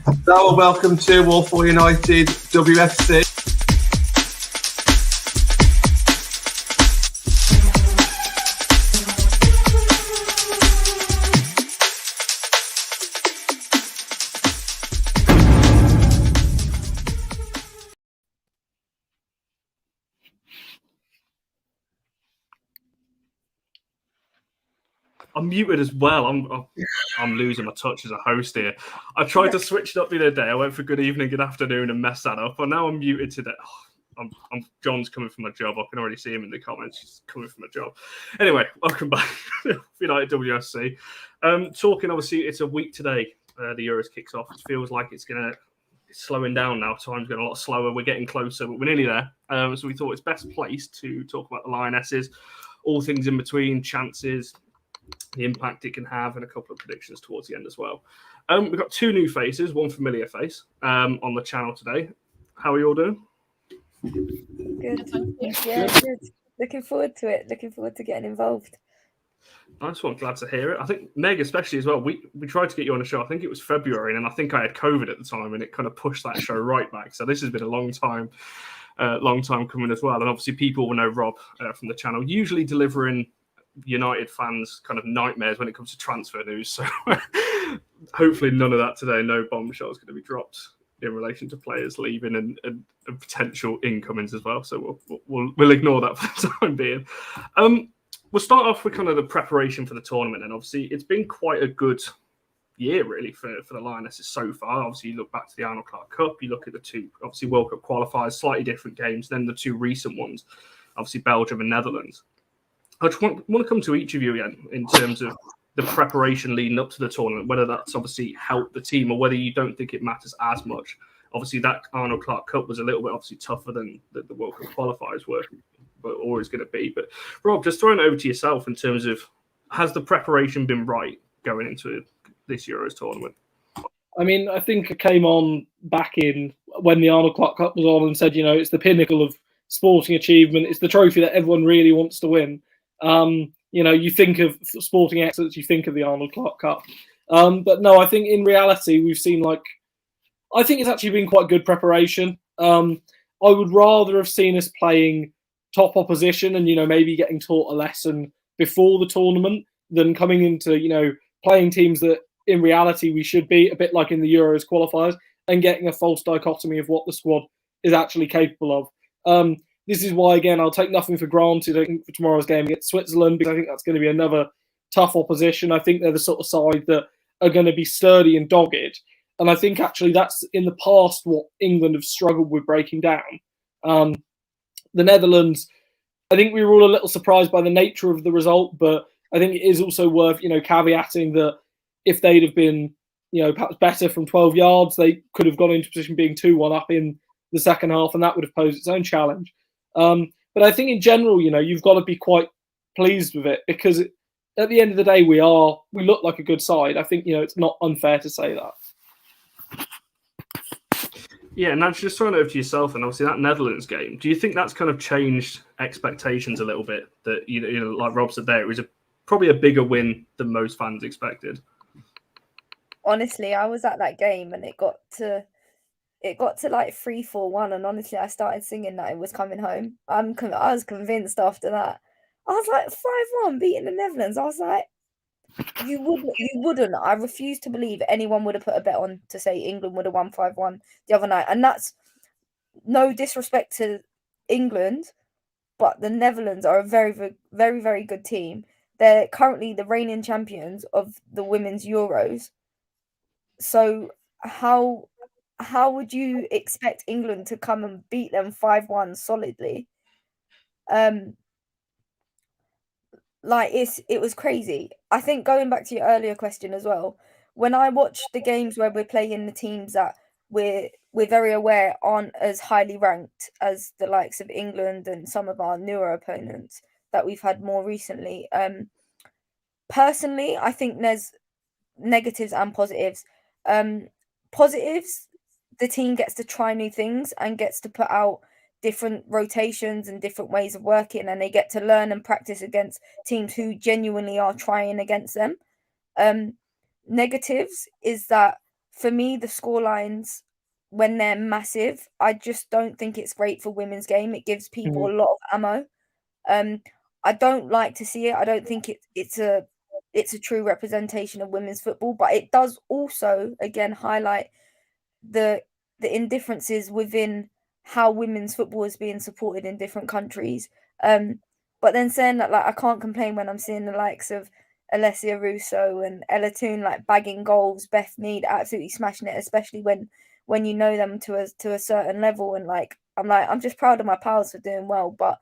Hello, welcome to Walsall United WFC. I'm muted as well. I'm losing my touch as a host here. I tried to switch it up the other day. I went for good evening, good afternoon, and messed that up. But now I'm muted today. Oh, John's coming from my job. I can already see him in the comments. He's coming from my job. Anyway, welcome back to United WSC. Talking, obviously, it's a week today. The Euros kicks off. It feels like it's slowing down now. Time's going a lot slower. We're getting closer, but we're nearly there. So we thought it's best placed to talk about the Lionesses, all things in between, chances, the impact it can have, and a couple of predictions towards the end as well. We've got two new faces, one familiar face on the channel today. How are you all doing? Good. Yeah, good. Looking forward to it. Looking forward to getting involved. Nice one. Glad to hear it. I think Meg, especially as well. We tried to get you on the show. I think it was February, and I think I had COVID at the time, and it kind of pushed that show right back. So this has been a long time coming as well. And obviously, people will know Rob from the channel, usually delivering United fans kind of nightmares when it comes to transfer news. So hopefully none of that today. No bombshell is going to be dropped in relation to players leaving and potential incomings as well. So we'll ignore that for the time being. We'll start off with kind of the preparation for the tournament. And obviously it's been quite a good year really for the Lionesses so far. Obviously you look back to the Arnold Clark Cup, you look at the two obviously World Cup qualifiers, slightly different games than the two recent ones, obviously Belgium and Netherlands. I just want to come to each of you again in terms of the preparation leading up to the tournament, whether that's obviously helped the team or whether you don't think it matters as much. Obviously, that Arnold Clark Cup was a little bit obviously tougher than the World Cup qualifiers were, but always going to be. But Rob, just throwing it over to yourself in terms of, has the preparation been right going into this Euros tournament? I mean, I think I came on back in when the Arnold Clark Cup was on and said, it's the pinnacle of sporting achievement. It's the trophy that everyone really wants to win. You think of sporting excellence, you think of the Arnold Clark Cup. But no, I think in reality, we've seen I think it's actually been quite good preparation. I would rather have seen us playing top opposition and, maybe getting taught a lesson before the tournament than coming into, playing teams that in reality we should be, a bit like in the Euros qualifiers, and getting a false dichotomy of what the squad is actually capable of. This is why, again, I'll take nothing for granted for tomorrow's game against Switzerland, because I think that's going to be another tough opposition. I think they're the sort of side that are going to be sturdy and dogged. And I think actually that's in the past what England have struggled with breaking down. The Netherlands, I think we were all a little surprised by the nature of the result, but I think it is also worth, caveating that if they'd have been, perhaps better from 12 yards, they could have gone into position being 2-1 up in the second half, and that would have posed its own challenge. But I think in general, you've got to be quite pleased with it, because at the end of the day, we look like a good side. I think, it's not unfair to say that. Yeah, and that's just throwing it over to yourself, and obviously that Netherlands game, do you think that's kind of changed expectations a little bit? That, like Rob said there, it was probably a bigger win than most fans expected. Honestly, I was at that game and it got to like 3-4-1, and honestly, I started singing that it was coming home. I was convinced after that. I was like 5-1 beating the Netherlands. I was like, you wouldn't. I refuse to believe anyone would have put a bet on to say England would have won 5-1 the other night. And that's no disrespect to England, but the Netherlands are a very, very, very, very good team. They're currently the reigning champions of the women's Euros. So how would you expect England to come and beat them 5-1 solidly? It was crazy. I think going back to your earlier question as well, when I watch the games where we're playing the teams that we're very aware aren't as highly ranked as the likes of England and some of our newer opponents that we've had more recently. Personally, I think there's negatives and positives. Positives, the team gets to try new things and gets to put out different rotations and different ways of working, and they get to learn and practice against teams who genuinely are trying against them. Negatives is that for me, the scorelines, when they're massive, I just don't think it's great for women's game. It gives people a lot of ammo. I don't like to see it. I don't think it's a true representation of women's football, but it does also again highlight the indifferences within how women's football is being supported in different countries. But then saying that, like, I can't complain when I'm seeing the likes of Alessia Russo and Ella Toon like bagging goals, Beth Mead absolutely smashing it, especially when you know them to a certain level. And I'm just proud of my pals for doing well, but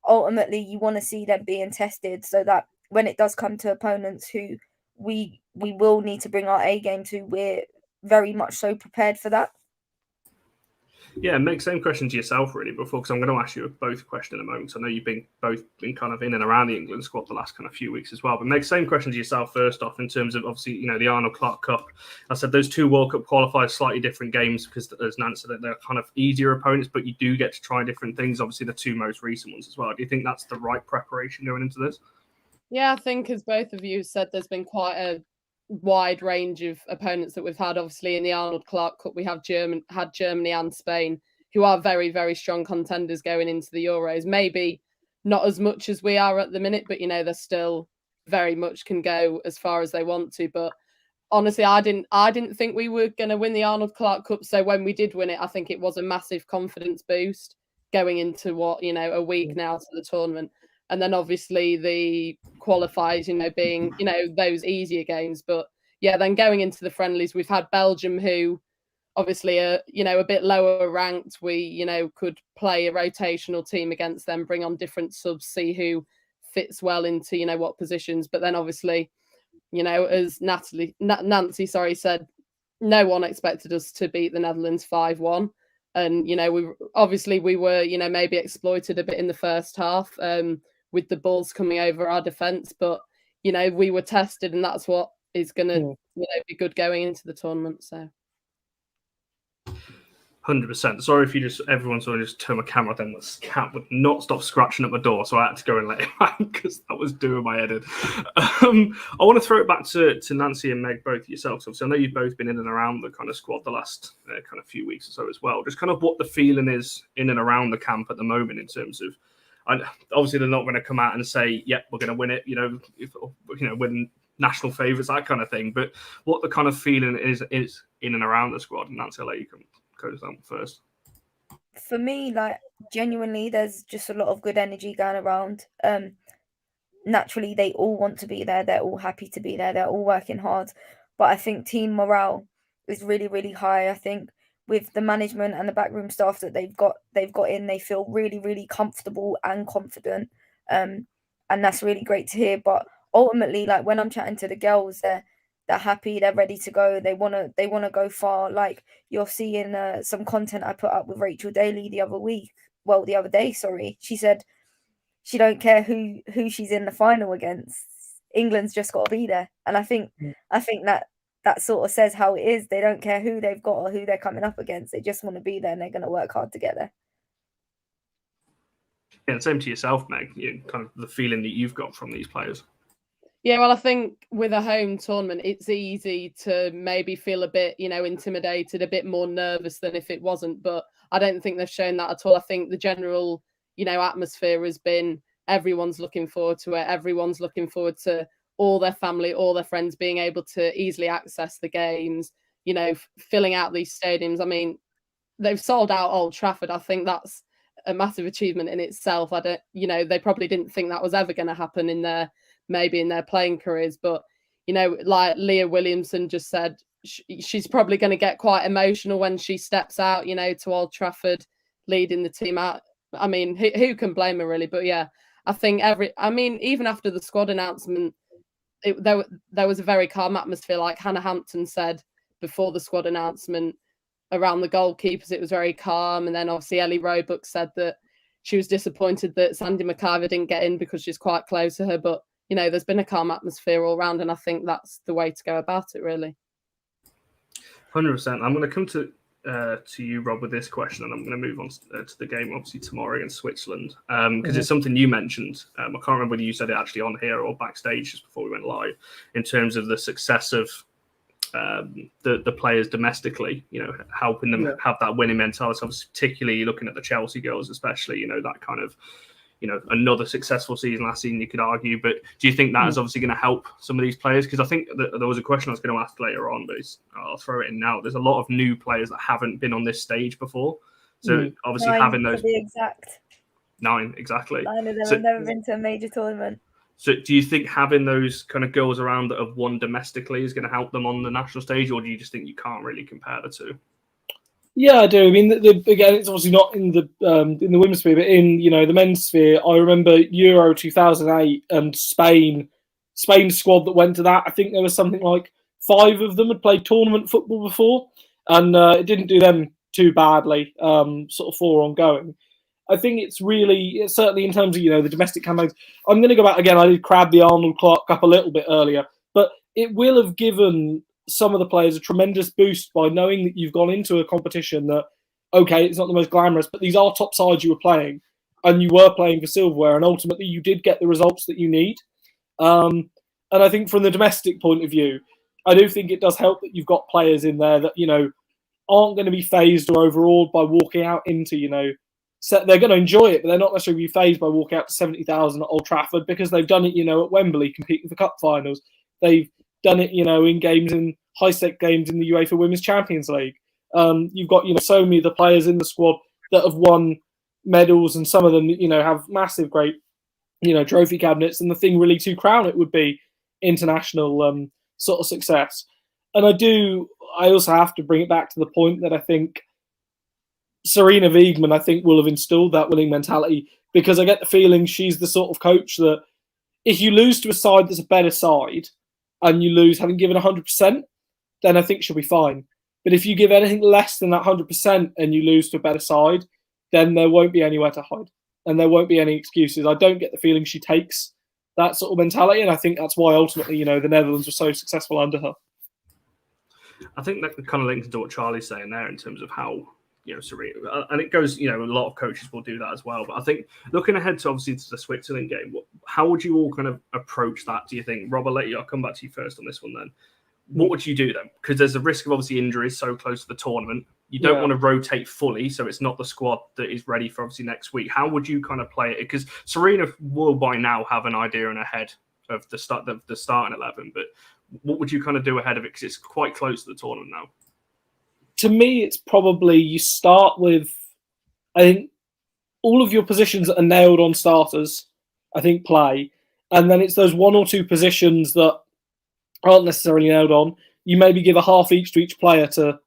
ultimately you want to see them being tested so that when it does come to opponents who we will need to bring our A game to, we're very much so prepared for that. Yeah, Meg, same question to yourself really before, because I'm going to ask you both a question in a moment. So I know you've both been kind of in and around the England squad the last kind of few weeks as well. But Meg, same question to yourself first off in terms of obviously, the Arnold Clark Cup. I said those two World Cup qualifiers, slightly different games because, as Nancy said, they're kind of easier opponents, but you do get to try different things. Obviously, the two most recent ones as well. Do you think that's the right preparation going into this? Yeah, I think as both of you said, there's been quite a wide range of opponents that we've had. Obviously, in the Arnold Clark Cup, we have Germany and Spain, who are very, very strong contenders going into the Euros. Maybe not as much as we are at the minute, but they're still very much can go as far as they want to. But honestly, I didn't think we were going to win the Arnold Clark Cup. So when we did win it, I think it was a massive confidence boost going into a week now to the tournament. And then obviously the qualifiers, being, those easier games. But yeah, then going into the friendlies, we've had Belgium, who obviously are, a bit lower ranked. We, could play a rotational team against them, bring on different subs, see who fits well into, what positions. But then obviously, as Nancy said, no one expected us to beat the Netherlands 5-1. And, we were, maybe exploited a bit in the first half with the balls coming over our defence. But, we were tested, and that's what is going to, be good going into the tournament. So. 100%. Sorry if everyone saw just turn my camera, then the cat would not stop scratching at my door, so I had to go and let him out because that was doing my head in. I want to throw it back to Nancy and Meg, both yourselves. Obviously, I know you've both been in and around the kind of squad the last kind of few weeks or so as well. Just kind of what the feeling is in and around the camp at the moment in terms of, obviously they're not going to come out and say, "Yep, we're going to win it," win national favourites, that kind of thing. But what the kind of feeling is in and around the squad, and Nancy, I'll let you come first. For me, genuinely, there's just a lot of good energy going around. Naturally, they all want to be there. They're all happy to be there. They're all working hard. But I think team morale is really, really high. I think with the management and the backroom staff that they've got in, they feel really, really comfortable and confident. And that's really great to hear. But ultimately, when I'm chatting to the girls, they're happy, they're ready to go, they want to go far. Like you're seeing some content I put up with Rachel Daly the other day, she said she don't care who she's in the final against, England's just got to be there. And I think that sort of says how it is. They don't care who they've got or who they're coming up against, they just want to be there, and they're going to work hard to get there. Yeah, same to yourself, Meg, kind of the feeling that you've got from these players. Yeah, well, I think with a home tournament, it's easy to maybe feel a bit, intimidated, a bit more nervous than if it wasn't. But I don't think they've shown that at all. I think the general, atmosphere has been everyone's looking forward to it. Everyone's looking forward to all their family, all their friends being able to easily access the games, filling out these stadiums. I mean, they've sold out Old Trafford. I think that's a massive achievement in itself. They probably didn't think that was ever going to happen in their playing careers, but like Leah Williamson just said, she's probably going to get quite emotional when she steps out, to Old Trafford, leading the team out. I mean, who can blame her really? But yeah, I think even after the squad announcement, there was a very calm atmosphere. Like Hannah Hampton said before the squad announcement, around the goalkeepers, it was very calm. And then obviously Ellie Roebuck said that she was disappointed that Sandy McIver didn't get in because she's quite close to her, but there's been a calm atmosphere all around, and I think that's the way to go about it, really. 100%. I'm going to come to you, Rob, with this question, and I'm going to move on to the game, obviously, tomorrow against Switzerland, because it's something you mentioned. I can't remember whether you said it actually on here or backstage just before we went live, in terms of the success of the players domestically, helping them have that winning mentality. Obviously, particularly looking at the Chelsea girls, especially, that kind of, another successful season last season, you could argue. But do you think that is obviously going to help some of these players? Because I think there was a question I was going to ask later on, but I'll throw it in now. There's a lot of new players that haven't been on this stage before. So obviously having those... To be exact. 9, exactly. 9 of them have never been to a major tournament. So do you think having those kind of girls around that have won domestically is going to help them on the national stage, or do you just think you can't really compare the two? Yeah, I do. I mean, again, it's obviously not in the women's sphere, but in the men's sphere. I remember Euro 2008 and Spain's squad that went to that. I think there was something like 5 of them had played tournament football before, and it didn't do them too badly. Sort of 4 ongoing. I think it's certainly in terms of the domestic campaigns. I'm going to go back again. I did crab the Arnold Clark Cup a little bit earlier, but it will have given some of the players a tremendous boost by knowing that you've gone into a competition that, okay, it's not the most glamorous, but these are top sides you were playing, and you were playing for silverware, and ultimately you did get the results that you need. And I think from the domestic point of view, I do think it does help that you've got players in there that aren't going to be phased or overawed by walking out into they're going to enjoy it, but they're not necessarily phased by walking out to 70,000 at Old Trafford because they've done it, at Wembley, competing for cup finals. They've done it, in high-stake games in the UEFA Women's Champions League. You've got, so many of the players in the squad that have won medals, and some of them, have massive, great, trophy cabinets. And the thing really to crown it would be international sort of success. And I also have to bring it back to the point that I think Serena Wiegmann, I think, will have instilled that winning mentality, because I get the feeling she's the sort of coach that if you lose to a side that's a better side and you lose having given 100%, then I think she'll be fine. But if you give anything less than that 100% and you lose to a better side, then there won't be anywhere to hide and there won't be any excuses. I don't get the feeling she takes that sort of mentality, and I think that's why ultimately, the Netherlands were so successful under her. I think that kind of links to what Charlie's saying there in terms of how Serena, and it goes, a lot of coaches will do that as well. But I think looking ahead to obviously to the Switzerland game, how would you all kind of approach that? Do you think, Rob? I'll come back to you first on this one then. What would you do then? Because there's a risk of obviously injuries so close to the tournament. You don't want to rotate fully, so it's not the squad that is ready for obviously next week. How would you kind of play it? Because Serena will by now have an idea in her head of the starting 11, but what would you kind of do ahead of it? Because it's quite close to the tournament now. To me, it's probably you start with, I think, all of your positions that are nailed on starters, I think, play. And then it's those 1 or 2 positions that aren't necessarily nailed on. You maybe give a half each to each player to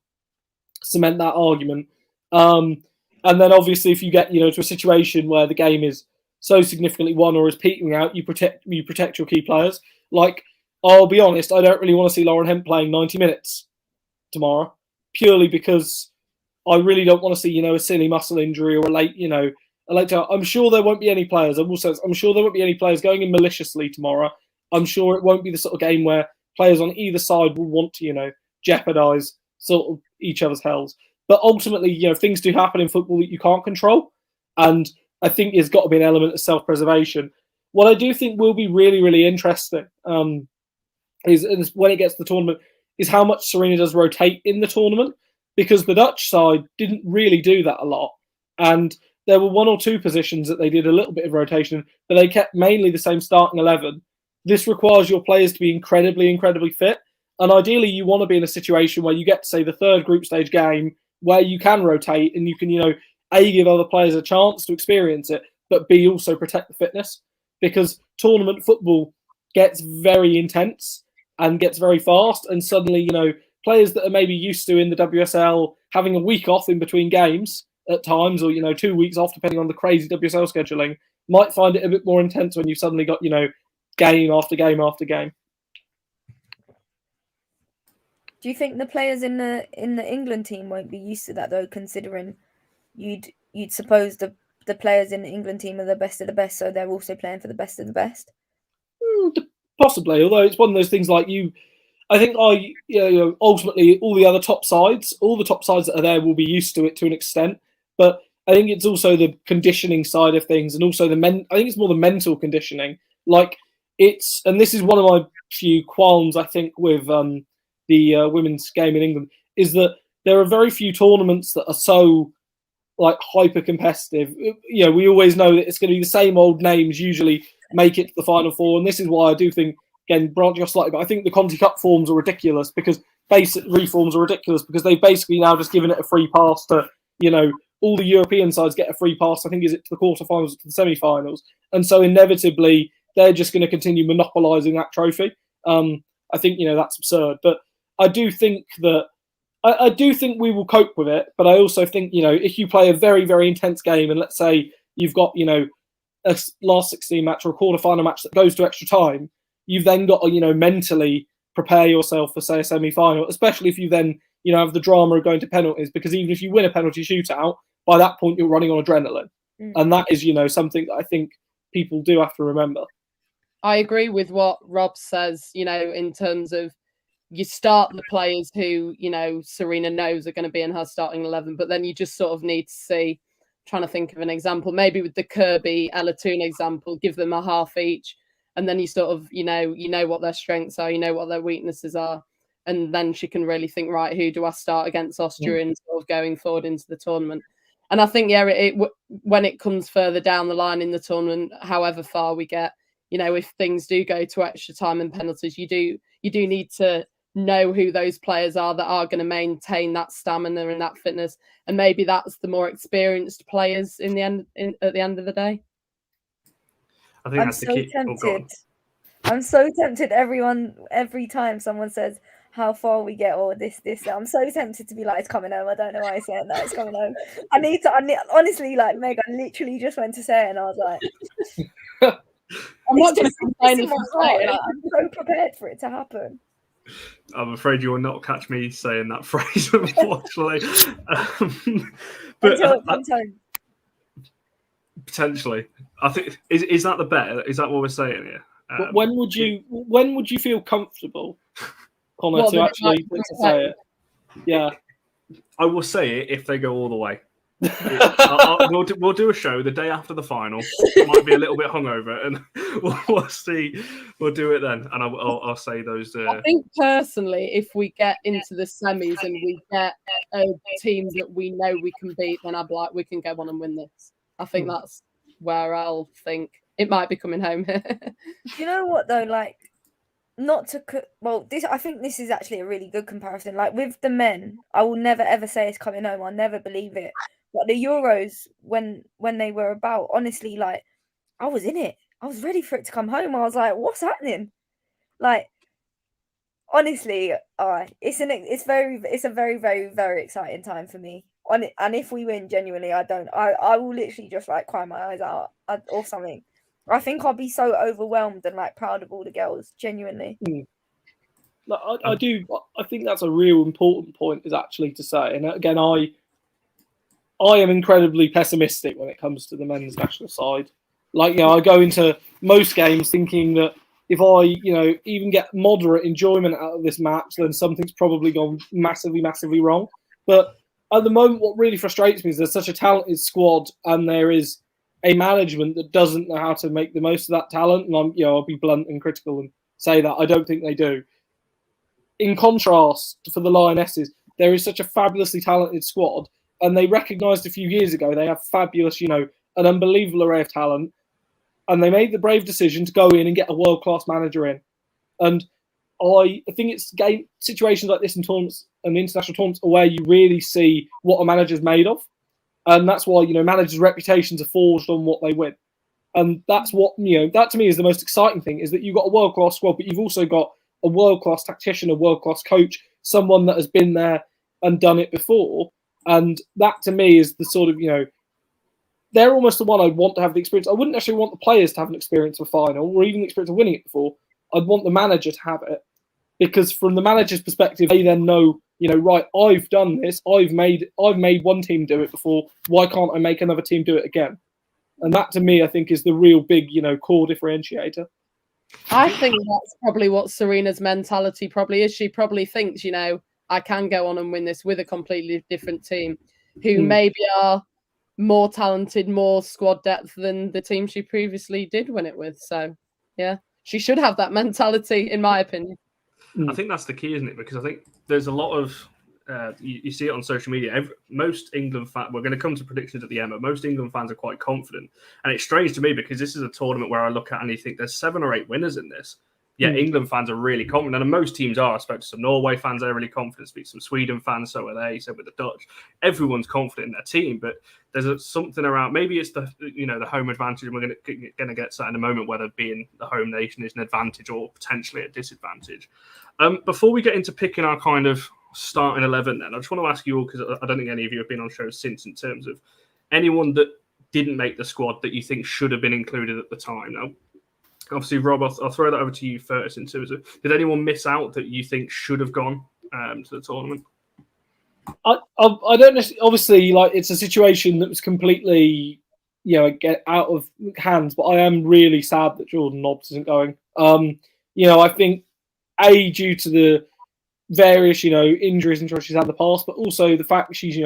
cement that argument. And then obviously if you get, to a situation where the game is so significantly won or is petering out, you protect your key players. Like, I'll be honest, I don't really want to see Lauren Hemp playing 90 minutes tomorrow, purely because I really don't want to see, a silly muscle injury or a late. I'm sure there won't be any players. I'm sure there won't be any players going in maliciously tomorrow. I'm sure it won't be the sort of game where players on either side will want to, jeopardise sort of each other's health. But ultimately, things do happen in football that you can't control. And I think there's got to be an element of self-preservation. What I do think will be really, really interesting is when it gets to the tournament, is how much Serena does rotate in the tournament, because the Dutch side didn't really do that a lot. And there were 1 or 2 positions that they did a little bit of rotation, but they kept mainly the same starting 11. This requires your players to be incredibly, incredibly fit. And ideally, you want to be in a situation where you get to, say, the 3rd group stage game where you can rotate and you can, A, give other players a chance to experience it, but B, also protect the fitness. Because tournament football gets very intense and gets very fast, and suddenly, players that are maybe used to in the WSL having a week off in between games at times, or 2 weeks off depending on the crazy WSL scheduling, might find it a bit more intense when you've suddenly got game after game after game. Do you think the players in the England team won't be used to that though, considering you'd suppose the players in the England team are the best of the best, so they're also playing for the best of the best? Possibly, although it's one of those things like I think ultimately all the top sides that are there will be used to it to an extent, but I think it's also the conditioning side of things, and also I think it's more the mental conditioning. And this is one of my few qualms, I think, with the the women's game in England, is that there are very few tournaments that are so like hyper competitive. You know, we always know that it's going to be the same old names usually make it to the Final Four, and this is why I do think, again, branching off slightly, but I think the Conti Cup forms are ridiculous because basic reforms are ridiculous because they've basically now just given it a free pass to, you know, all the European sides get a free pass. I think is it to the quarterfinals, to the semi-finals, and so inevitably they're just going to continue monopolising that trophy. I think, you know, that's absurd, but I do think that I do think we will cope with it. But I also think, you know, if you play a very, very intense game and let's say you've got, you know, a last 16 match or a quarterfinal match that goes to extra time, you've then got to, you know, mentally prepare yourself for, say, a semi-final, especially if you then, you know, have the drama of going to penalties, because even if you win a penalty shootout, by that point you're running on adrenaline. And that is, you know, something that I think people do have to remember. I agree with what Rob says, you know, in terms of you start the players who, you know, Serena knows are going to be in her starting 11, but then you just sort of need to see, trying to think of an example, maybe with the Kirby Ella Toon example, give them a half each, and then you sort of, you know what their strengths are, you know what their weaknesses are, and then she can really think, right, who do I start against Austria and sort of going forward into the tournament. And I think, yeah, when it comes further down the line in the tournament, however far we get, you know, if things do go to extra time and penalties, you do need to know who those players are that are going to maintain that stamina and that fitness, and maybe that's the more experienced players at the end of the day. I think that's the key. Tempted. I'm so tempted. Every time someone says how far we get or this, I'm so tempted to be like, it's coming home. I don't know why I'm saying that. It's coming home. I need honestly, like Meg, I literally just went to say it and I was like, I'm not just saying I'm so prepared for it to happen. I'm afraid you will not catch me saying that phrase, unfortunately. But until it comes home. Potentially, I think is that the bet? Is that what we're saying here? When would you feel comfortable, Connor, to actually say it? Yeah, I will say it if they go all the way. We'll do a show the day after the final. It might be a little bit hungover, and we'll see. We'll do it then, and I'll say those. I think personally, if we get into the semis and we get a team that we know we can beat, then I'd be like, we can go on and win this. I think that's where I'll think it might be coming home. You know what though, like. Not to I think this is actually a really good comparison. Like with the men, I will never ever say it's coming home. I'll never believe it. But the Euros, when they were about, honestly, like I was in it. I was ready for it to come home. I was like, what's happening? Like, honestly, it's a very, very, very exciting time for me. And if we win, genuinely, I will literally just like cry my eyes out or something. I think I'll be so overwhelmed and like proud of all the girls, genuinely. I do. I think that's a real important point, is actually to say. And again, I am incredibly pessimistic when it comes to the men's national side. Like, you know, I go into most games thinking that if I, you know, even get moderate enjoyment out of this match, then something's probably gone massively, massively wrong. But at the moment, what really frustrates me is there's such a talented squad, and there is a management that doesn't know how to make the most of that talent. And I'll be blunt and critical and say that I don't think they do. In contrast, for the Lionesses, there is such a fabulously talented squad, and they recognised a few years ago they have fabulous, you know, an unbelievable array of talent, and they made the brave decision to go in and get a world-class manager in. And I think it's situations like this in tournaments and international tournaments where you really see what a manager's made of. And that's why, you know, managers' reputations are forged on what they win. And that's what, you know, that to me is the most exciting thing, is that you've got a world-class squad, but you've also got a world-class tactician, a world-class coach, someone that has been there and done it before. And that to me is the sort of, you know, they're almost the one I'd want to have the experience. I wouldn't actually want the players to have an experience of a final or even the experience of winning it before. I'd want the manager to have it, because from the manager's perspective, they then know, you know, right, I've done this. I've made one team do it before. Why can't I make another team do it again? And that, to me, I think is the real big, you know, core differentiator. I think that's probably what Serena's mentality probably is. She probably thinks, you know, I can go on and win this with a completely different team who maybe are more talented, more squad depth than the team she previously did win it with. So, yeah, she should have that mentality, in my opinion. I think that's the key, isn't it? Because I think there's a lot of you see it on social media. Most England fans, we're going to come to predictions at the end, but most England fans are quite confident. And it's strange to me because this is a tournament where I look at and you think there's 7 or 8 winners in this. Yet England fans are really confident, and most teams are. I spoke to some Norway fans; they're really confident. I speak to some Sweden fans, so are they. So with the Dutch, everyone's confident in their team. But there's something around. Maybe it's the home advantage, and we're going to get to that in a moment. Whether being the home nation is an advantage or potentially a disadvantage. Before we get into picking our kind of starting 11, then I just want to ask you all, because I don't think any of you have been on shows since, in terms of anyone that didn't make the squad that you think should have been included at the time. Now, obviously, Rob, I'll throw that over to you first. In terms of, did anyone miss out that you think should have gone to the tournament? I don't necessarily, obviously, like, it's a situation that was completely, get out of hands. But I am really sad that Jordan Nobbs isn't going. I think due to the various injuries and she's had in the past, but also the fact that she's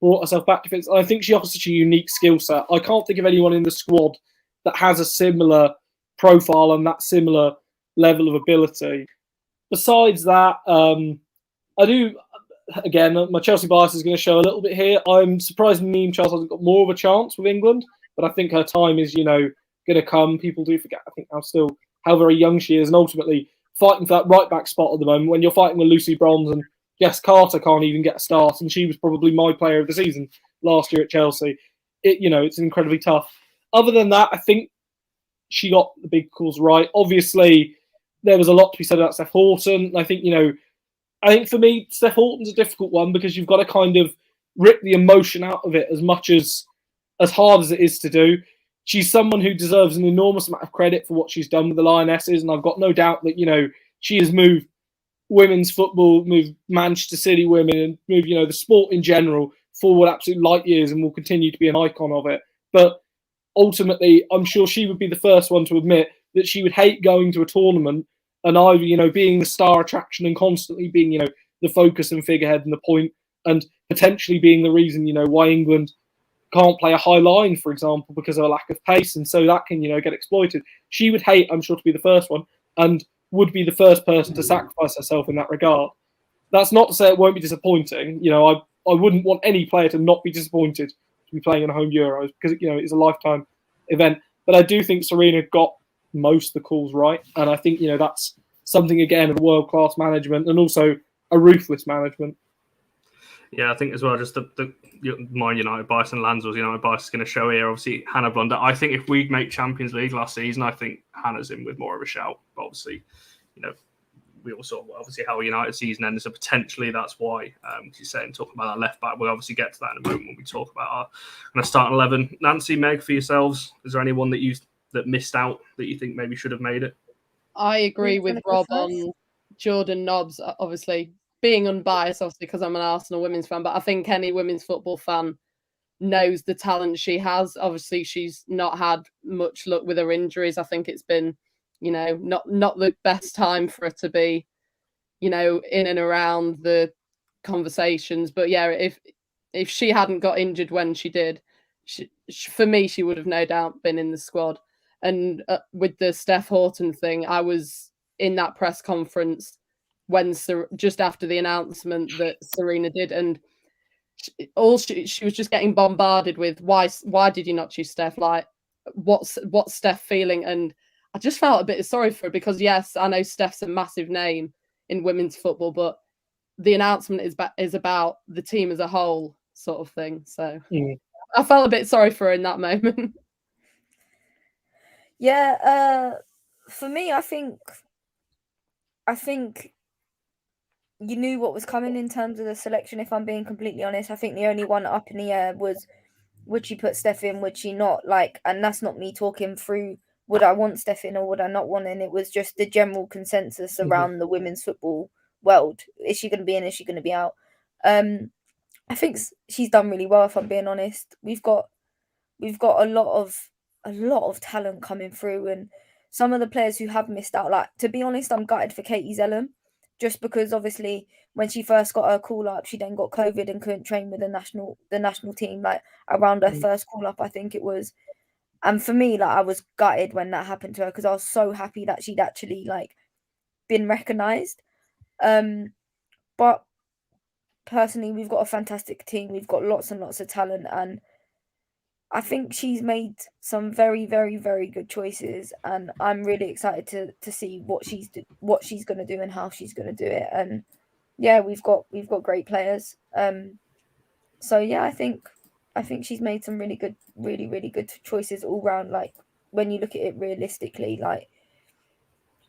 brought herself back to fitness. I think she offers such a unique skill set. I can't think of anyone in the squad that has a similar profile and that similar level of ability. Besides that, I do, again, my Chelsea bias is going to show a little bit here. I'm surprised Niamh Charles hasn't got more of a chance with England, but I think her time is going to come. People do forget, I think, how very young she is, and ultimately fighting for that right back spot at the moment when you're fighting with Lucy Bronze and Jess Carter can't even get a start, and she was probably my player of the season last year at Chelsea. It's incredibly tough. Other than that, I think she got the big calls right. Obviously, there was a lot to be said about Steph Houghton. I think for me, Steph Houghton's a difficult one because you've got to kind of rip the emotion out of it as much as hard as it is to do. She's someone who deserves an enormous amount of credit for what she's done with the Lionesses, and I've got no doubt that she has moved women's football, moved Manchester City women, and moved the sport in general forward absolute light years, and will continue to be an icon of it. But ultimately, I'm sure she would be the first one to admit that she would hate going to a tournament and either being the star attraction and constantly being the focus and figurehead and the point, and potentially being the reason why England can't play a high line, for example, because of a lack of pace, and so that can get exploited. She would hate, I'm sure, to be the first one, and would be the first person to sacrifice herself in that regard. That's not to say it won't be disappointing. I wouldn't want any player to not be disappointed to be playing in a home Euros because it's a lifetime event. But I do think Serena got most of the calls right, and I think that's something again of world-class management and also a ruthless management. Yeah, I think as well, just my United bias and Lansdale's United bias is going to show here. Obviously, Hannah Blunder. I think if we make Champions League last season, I think Hannah's in with more of a shout. But obviously, we all saw obviously how United season ended, so potentially that's why. You're saying talking about that left back, we'll obviously get to that in a moment when we talk about our kind of starting 11. Nancy, Meg, for yourselves, is there anyone that missed out that you think maybe should have made it? I agree with Rob on Jordan Nobbs, obviously. Being unbiased, obviously, because I'm an Arsenal women's fan, but I think any women's football fan knows the talent she has. Obviously, she's not had much luck with her injuries. I think it's been, not the best time for her to be, in and around the conversations. But yeah, if she hadn't got injured when she did, for me, she would have no doubt been in the squad. And with the Steph Houghton thing, I was in that press conference when just after the announcement that Serena did, and she was just getting bombarded with why did you not choose Steph? Like, what's Steph feeling? And I just felt a bit sorry for her because yes, I know Steph's a massive name in women's football, but the announcement is about the team as a whole, sort of thing. So I felt a bit sorry for her in that moment. Yeah, for me, I think you knew what was coming in terms of the selection, if I'm being completely honest. I think the only one up in the air was, would she put Steph in, would she not? And that's not me talking through, would I want Steph in or would I not want in? It was just the general consensus around the women's football world. Is she going to be in? Is she going to be out? I think she's done really well, if I'm being honest. We've got a lot of talent coming through, and some of the players who have missed out, to be honest, I'm gutted for Katie Zellum. Just because obviously when she first got her call up, she then got COVID and couldn't train with the national team around her first call up, I think it was. And for me, I was gutted when that happened to her because I was so happy that she'd actually been recognised. But personally, we've got a fantastic team. We've got lots and lots of talent, and I think she's made some very, very, very good choices, and I'm really excited to see what she's going to do and how she's going to do it. And yeah, we've got great players. So yeah, I think she's made some really good, really, really good choices all round. Like when you look at it realistically, like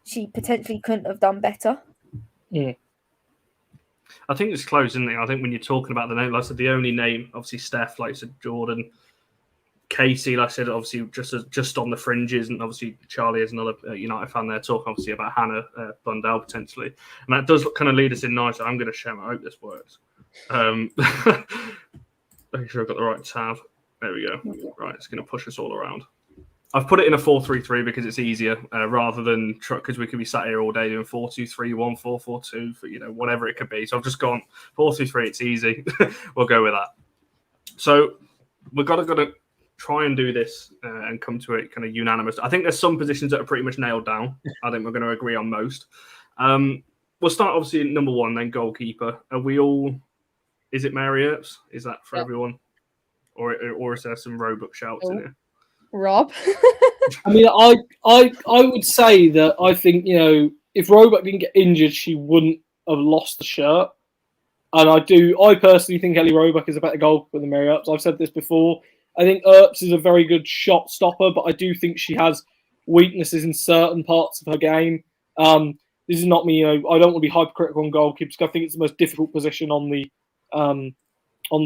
she potentially couldn't have done better. Yeah. I think it's close, isn't it? I think when you're talking about the name, like I said, the only name, obviously Steph, like I said, Jordan, Casey, like I said, obviously just on the fringes, and obviously Charlie is another United fan there talking obviously about Hannah Bundell potentially, and that does kind of lead us in nicely. I'm going to share. I hope this works. Make sure I've got the right tab. There we go. Right, it's going to push us all around. I've put it in a 4-3-3 because it's easier rather than because we could be sat here all day doing 4-2-3-1, 4-4-2 for whatever it could be. So I've just gone 4-3-3. It's easy. We'll go with that. So we've got to try and do this and come to it kind of unanimous. I think there's some positions that are pretty much nailed down. I think we're going to agree on most. We'll start obviously at number one, then goalkeeper. Are we all? Is it Mary Earps? Is that for everyone, or is there some Roebuck shouts in here? Rob. I mean, I would say that I think if Roebuck didn't get injured, she wouldn't have lost the shirt. And I personally think Ellie Roebuck is a better goalkeeper than Mary Earps. I've said this before. I think Earps is a very good shot stopper, but I do think she has weaknesses in certain parts of her game. This is not me, I don't want to be hypercritical on goalkeepers. I think it's the most difficult position on the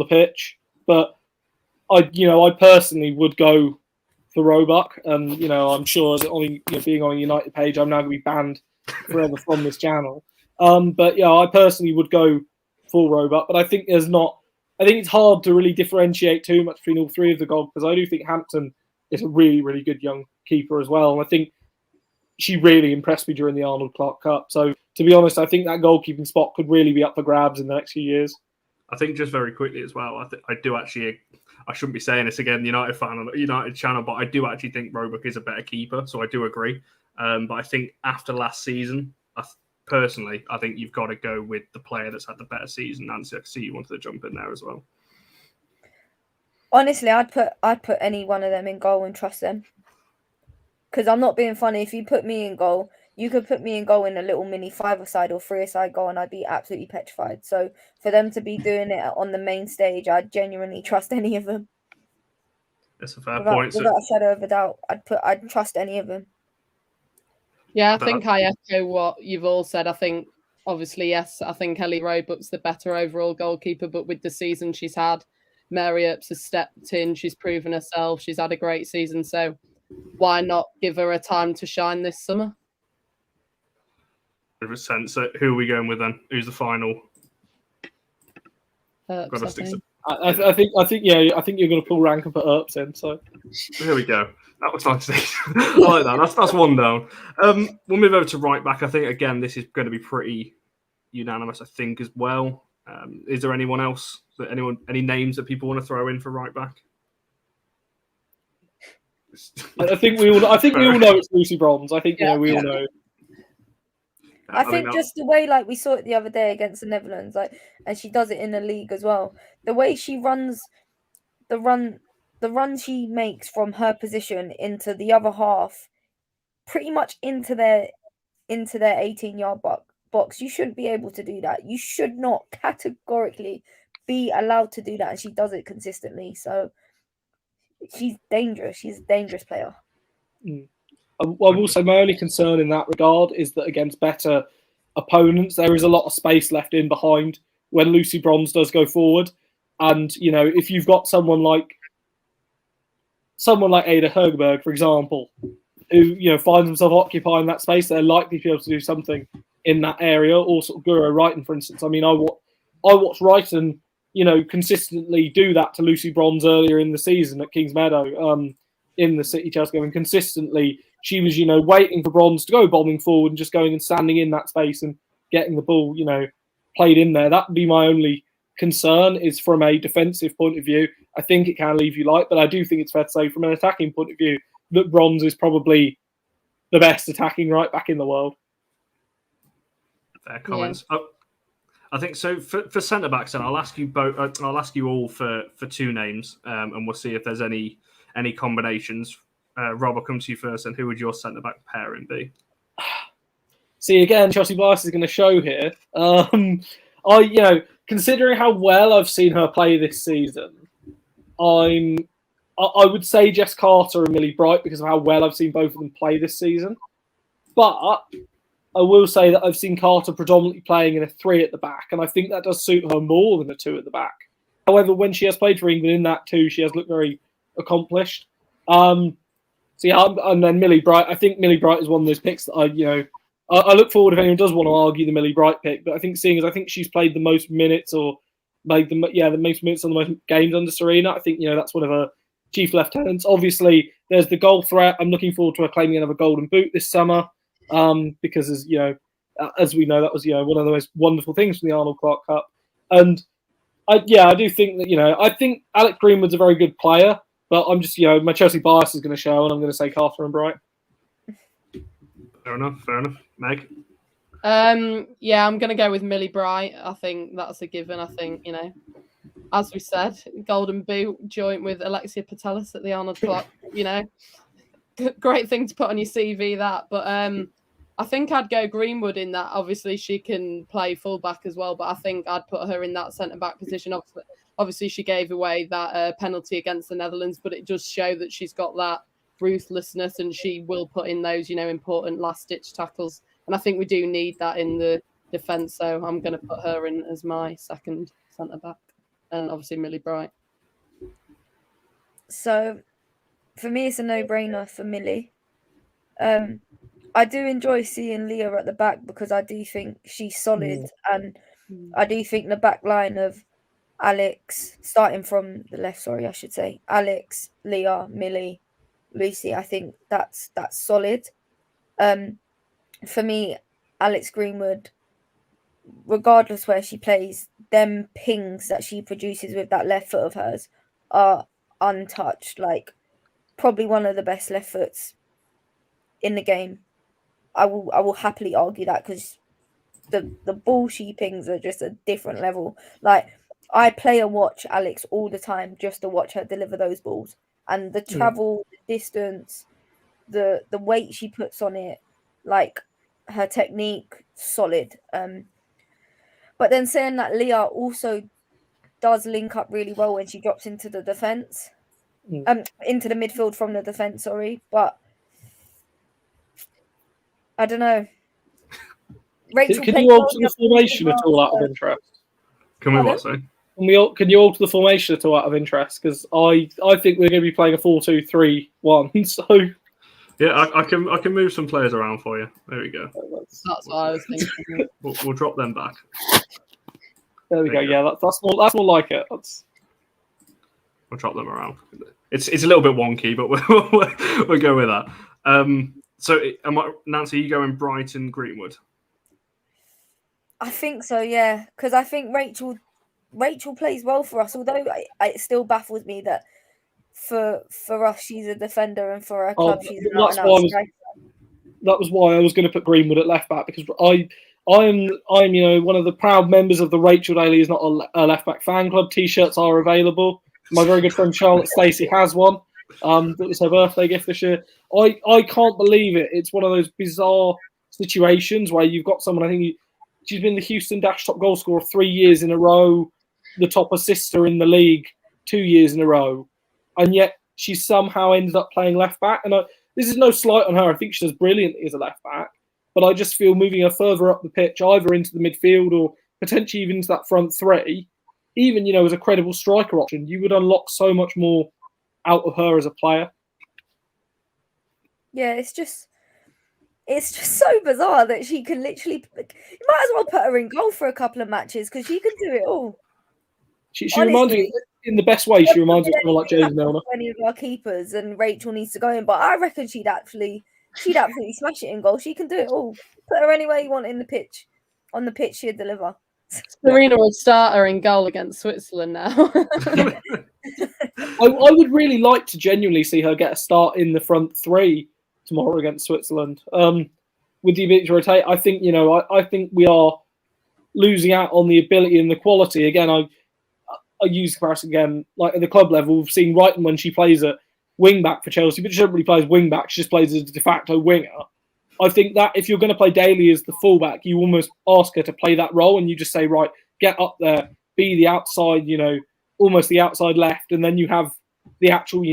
pitch. But I personally would go for Roebuck. I'm sure that being on a United page, I'm now going to be banned forever from this channel. But yeah, I personally would go for Roebuck. But I think it's hard to really differentiate too much between all three of the goals, because I do think Hampton is a really, really good young keeper as well. And I think she really impressed me during the Arnold Clark Cup. So to be honest, I think that goalkeeping spot could really be up for grabs in the next few years. I think just very quickly as well, I do actually, I shouldn't be saying this again, United fan on the United channel, but I do actually think Roebuck is a better keeper, so I do agree. But I think after last season, personally, I think you've got to go with the player that's had the better season. Nancy, I see you wanted to jump in there as well. Honestly, I'd put any one of them in goal and trust them. Because I'm not being funny. If you put me in goal, you could put me in goal in a little mini 5-a-side or 3-a-side goal, and I'd be absolutely petrified. So for them to be doing it on the main stage, I'd genuinely trust any of them. That's a fair point. Without a shadow of a doubt, I'd trust any of them. Yeah, I think I echo what you've all said. I think, obviously, yes, I think Ellie Roebuck's the better overall goalkeeper, but with the season she's had, Mary Earps has stepped in, she's proven herself, she's had a great season, so why not give her a time to shine this summer? 100%. So who are we going with then? Who's the final? I think you're going to pull rank and put Earps in. So there we go. That was nice. I like that. That's one down. We'll move over to right back. I think again this is going to be pretty unanimous. I think as well. Is there anyone else any names that people want to throw in for right back? I think we all know it's Lucy Bronze. I think we all know. I think just the way we saw it the other day against the Netherlands, and she does it in the league as well. The way she runs, the run she makes from her position into the other half, pretty much into their 18-yard box. You shouldn't be able to do that. You should not categorically be allowed to do that, and she does it consistently. So she's dangerous. She's a dangerous player. I will say my only concern in that regard is that against better opponents, there is a lot of space left in behind when Lucy Bronze does go forward. And, if you've got someone like Ada Högberg, for example, who, finds himself occupying that space, they're likely to be able to do something in that area, or sort of Guro Wrighton, for instance. I mean, I watched Wrighton, consistently do that to Lucy Bronze earlier in the season at Kingsmeadow, in the City Chelsea game, and consistently she was, waiting for Bronze to go bombing forward and just going and standing in that space and getting the ball, played in there. That would be my only concern, is from a defensive point of view. I think it can leave you light, but I do think it's fair to say from an attacking point of view that Bronze is probably the best attacking right back in the world. Fair comments. Yeah. I think so. For centre backs, and I'll ask you both. I'll ask you all for two names, and we'll see if there's any combinations. Rob, I'll come to you first. And who would your centre back pairing be? See, again, Chelsea bias is going to show here. Considering how well I've seen her play this season, I would say Jess Carter and Millie Bright because of how well I've seen both of them play this season. But I will say that I've seen Carter predominantly playing in a 3 at the back, and I think that does suit her more than a 2 at the back. However, when she has played for England in that 2, she has looked very accomplished. And then Millie Bright. I think Millie Bright is one of those picks that I look forward if anyone does want to argue the Millie Bright pick. But I think I think she's played the most minutes or made the most minutes on the most games under Serena. I think that's one of her chief lieutenants. Obviously, there's the goal threat. I'm looking forward to her claiming another golden boot this summer. Because as we know, that was one of the most wonderful things from the Arnold Clark Cup. And I do think that I think Alex Greenwood's a very good player, but I'm just my Chelsea bias is going to show, and I'm going to say Carter and Bright. Fair enough. Meg? I'm going to go with Millie Bright. I think that's a given. I think, as we said, golden boot joint with Alexia Putellas at the Arnold Clark, great thing to put on your CV, that. But I think I'd go Greenwood in that. Obviously, she can play fullback as well, but I think I'd put her in that centre-back position. Obviously, she gave away that penalty against the Netherlands, but it does show that she's got that ruthlessness and she will put in those, important last-ditch tackles. And I think we do need that in the defence, so I'm going to put her in as my second centre-back. And obviously, Millie Bright. So, for me, it's a no-brainer for Millie. I do enjoy seeing Leah at the back because I do think she's solid, and I do think the back line of Alex, starting from the left, Alex, Leah, Millie, Lucy, I think that's solid. For me, Alex Greenwood, regardless where she plays, them pings that she produces with that left foot of hers are untouched. Like, probably one of the best left foots in the game. I will happily argue that because the ball she pings are just a different level. Like, I play and watch Alex all the time just to watch her deliver those balls, and the travel, the distance, the weight she puts on it, like her technique, solid. But then saying that, Leah also does link up really well when she drops into the defense, into the midfield from the defense. Sorry, but I don't know. Rachel, can you alter the formation at all out of interest? Can we what, say? Can you alter the formation at all out of interest? Because I think we're going to be playing a 4-2-3-1. So yeah, I can move some players around for you. There we go. That's what I was thinking. We'll drop them back. There we go. Yeah, that's more like it. We'll drop them around. It's a little bit wonky, but we'll go with that. So, Nancy, are you going Brighton, Greenwood? I think so, yeah, because I think Rachel plays well for us. Although it still baffles me that for us she's a defender and for our club she's not an outsider. That was why I was going to put Greenwood at left back, because I'm one of the proud members of the Rachel Daly is not a left back fan club. T-shirts are available. My very good friend Charlotte Stacey has one. That was her birthday gift this year. I can't believe it. It's one of those bizarre situations where you've got someone, I think she's been the Houston Dash top goal scorer 3 years in a row, the top assister in the league 2 years in a row, and yet she somehow ended up playing left back. And this is no slight on her. I think she does brilliantly as a left back, but I just feel moving her further up the pitch, either into the midfield or potentially even into that front three, even as a credible striker option, you would unlock so much more out of her as a player. Yeah, it's just so bizarre that she can literally. You might as well put her in goal for a couple of matches because she can do it all. She reminds me, in the best way, she reminds me of someone like James Milner. Any of our keepers, and Rachel needs to go in, but I reckon she'd absolutely smash it in goal. She can do it all. Put her anywhere you want in the pitch. On the pitch, she'd deliver. Serena will start her in goal against Switzerland now. I would really like to genuinely see her get a start in the front three tomorrow against Switzerland. with the ability to rotate. I think, I think we are losing out on the ability and the quality. Again, I use comparison again, like at the club level, we've seen Wrighton when she plays at wing back for Chelsea, but she doesn't really play as wing back. She just plays as a de facto winger. I think that if you're going to play Daly as the fullback, you almost ask her to play that role, and you just say, right, get up there, be the outside, almost the outside left, and then you have the actual,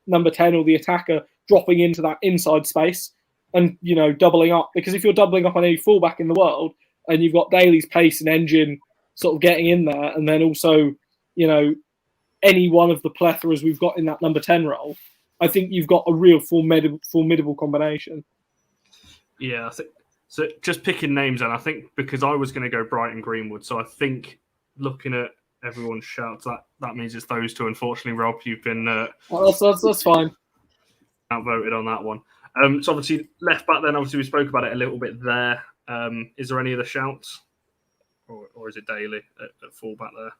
number 10 or the attacker dropping into that inside space and, doubling up. Because if you're doubling up on any fullback in the world and you've got Daly's pace and engine sort of getting in there, and then also, any one of the plethoras we've got in that number 10 role, I think you've got a real formidable combination. Yeah, I think so. Just picking names, and I think because I was going to go Brighton Greenwood, so I think looking at everyone's shouts, that means it's those two. Unfortunately, Rob, you've been that's fine. Outvoted on that one. So obviously left back. Then obviously we spoke about it a little bit there. Is there any other shouts, or is it Daly at full back there?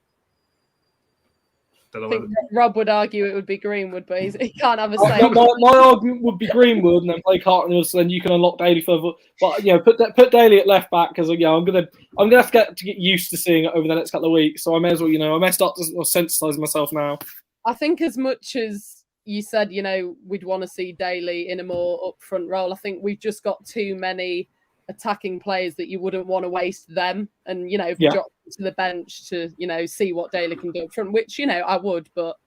I think Rob would argue it would be Greenwood, but he can't have a say. My argument would be Greenwood, and then play Carton, so then you can unlock Daly further. But put Daly at left back, because I'm gonna have to get used to seeing it over the next couple of weeks. So I may as well, I may start to sensitise myself now. I think as much as you said, we'd want to see Daly in a more upfront role. I think we've just got too many attacking players that you wouldn't want to waste them, and drop to the bench to see what Daly can do up front, which I would, but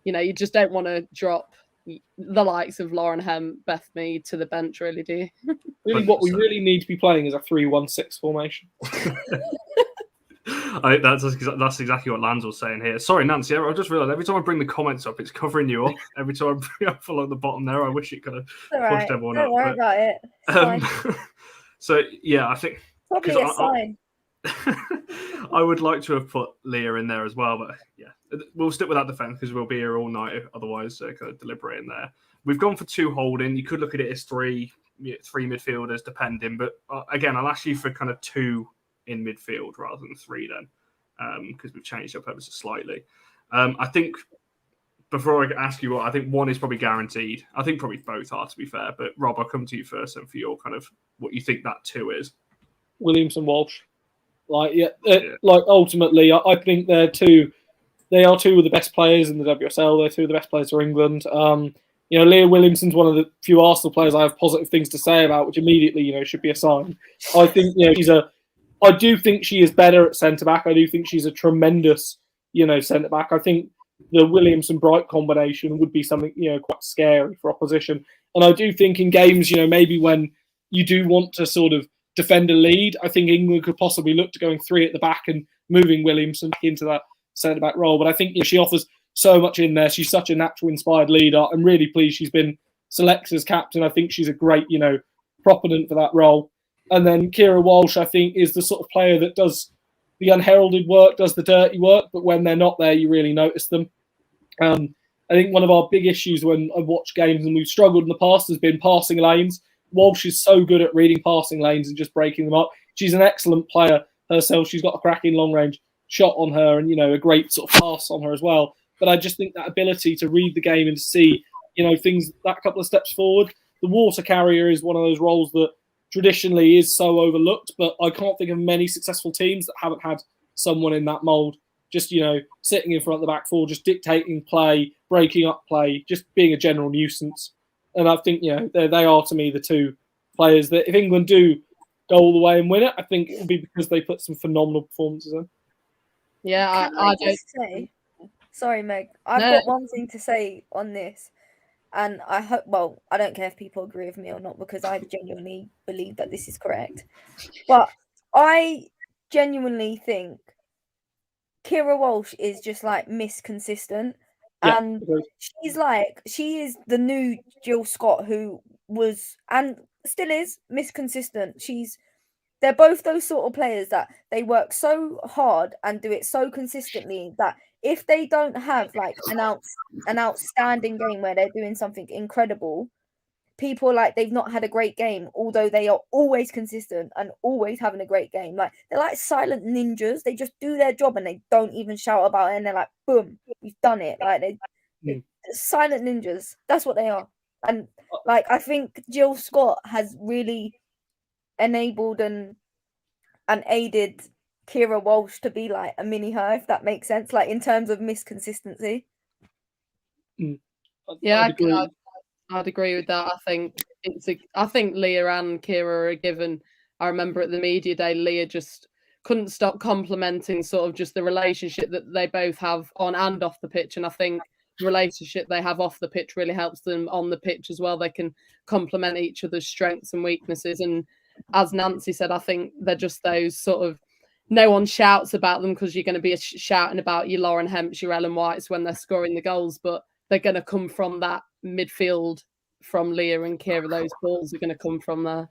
you just don't want to drop the likes of Lauren Hemp, Beth Mead to the bench, really, do you? Really, what we really need to be playing is a 3-1-6 formation. That's exactly what Lance was saying here. Sorry, Nancy, I just realised every time I bring the comments up, it's covering you up. Every time I bring up along the bottom there, I wish it could have pushed everyone up. Don't worry about it. It's so, yeah, I think... probably a sign. I would like to have put Leah in there as well, but yeah, we'll stick with that defence because we'll be here all night otherwise, kind of deliberating there. We've gone for 2 holding. You could look at it as three midfielders, depending, but again, I'll ask you for kind of 2 in midfield rather than 3 then, because we've changed up ever so slightly. I think before I ask you I think 1 is probably guaranteed. I think probably both are, to be fair, but Rob, I'll come to you first and for your kind of what you think that 2 is. Williamson, Walsh. Ultimately, I think they are 2 of the best players in the WSL. They're 2 of the best players for England. Leah Williamson's one of the few Arsenal players I have positive things to say about, which immediately, should be a sign. I think, I do think she is better at centre back. I do think she's a tremendous, centre back. I think the Williamson-Bright combination would be something, quite scary for opposition. And I do think in games, maybe when you do want to sort of defend a lead, I think England could possibly look to going 3 at the back and moving Williamson back into that centre back role. But I think she offers so much in there. She's such a natural, inspired leader. I'm really pleased she's been selected as captain. I think she's a great, proponent for that role. And then Kira Walsh, I think, is the sort of player that does the unheralded work, does the dirty work, but when they're not there, you really notice them. I think one of our big issues when I watch games, and we've struggled in the past, has been passing lanes. Walsh is so good at reading passing lanes and just breaking them up. She's an excellent player herself. She's got a cracking long-range shot on her and, a great sort of pass on her as well. But I just think that ability to read the game and to see, things that couple of steps forward. The water carrier is one of those roles that traditionally is so overlooked, but I can't think of many successful teams that haven't had someone in that mould. Just, sitting in front of the back four, just dictating play, breaking up play, just being a general nuisance. And I think, they are, to me, the 2 players that if England do go all the way and win it, I think it will be because they put some phenomenal performances in. Yeah, I just say, sorry, Meg, I've got one thing to say on this. And I hope, I don't care if people agree with me or not, because I genuinely believe that this is correct. But I genuinely think Kira Walsh is just misconsistent. Yeah, and she is the new Jill Scott, who was and still is misconsistent. They're both those sort of players that they work so hard and do it so consistently that if they don't have an outstanding game where they're doing something incredible, people they've not had a great game, although they are always consistent and always having a great game. They're like silent ninjas. They just do their job and they don't even shout about it. And they're like, boom, we've done it. They're silent ninjas. That's what they are. And I think Jill Scott has really enabled and aided Kira Walsh to be like a mini her, if that makes sense, like in terms of misconsistency. Yeah, I'd agree with that. I think Leah and Kira are a given. I remember at the media day, Leah just couldn't stop complimenting sort of just the relationship that they both have on and off the pitch. And I think the relationship they have off the pitch really helps them on the pitch as well. They can complement each other's strengths and weaknesses. And as Nancy said, I think they're just those sort of, no one shouts about them because you're going to be shouting about your Lauren Hemps, your Ellen Whites when they're scoring the goals, but they're going to come from that midfield from Leah and Kira. Those balls are going to come from there.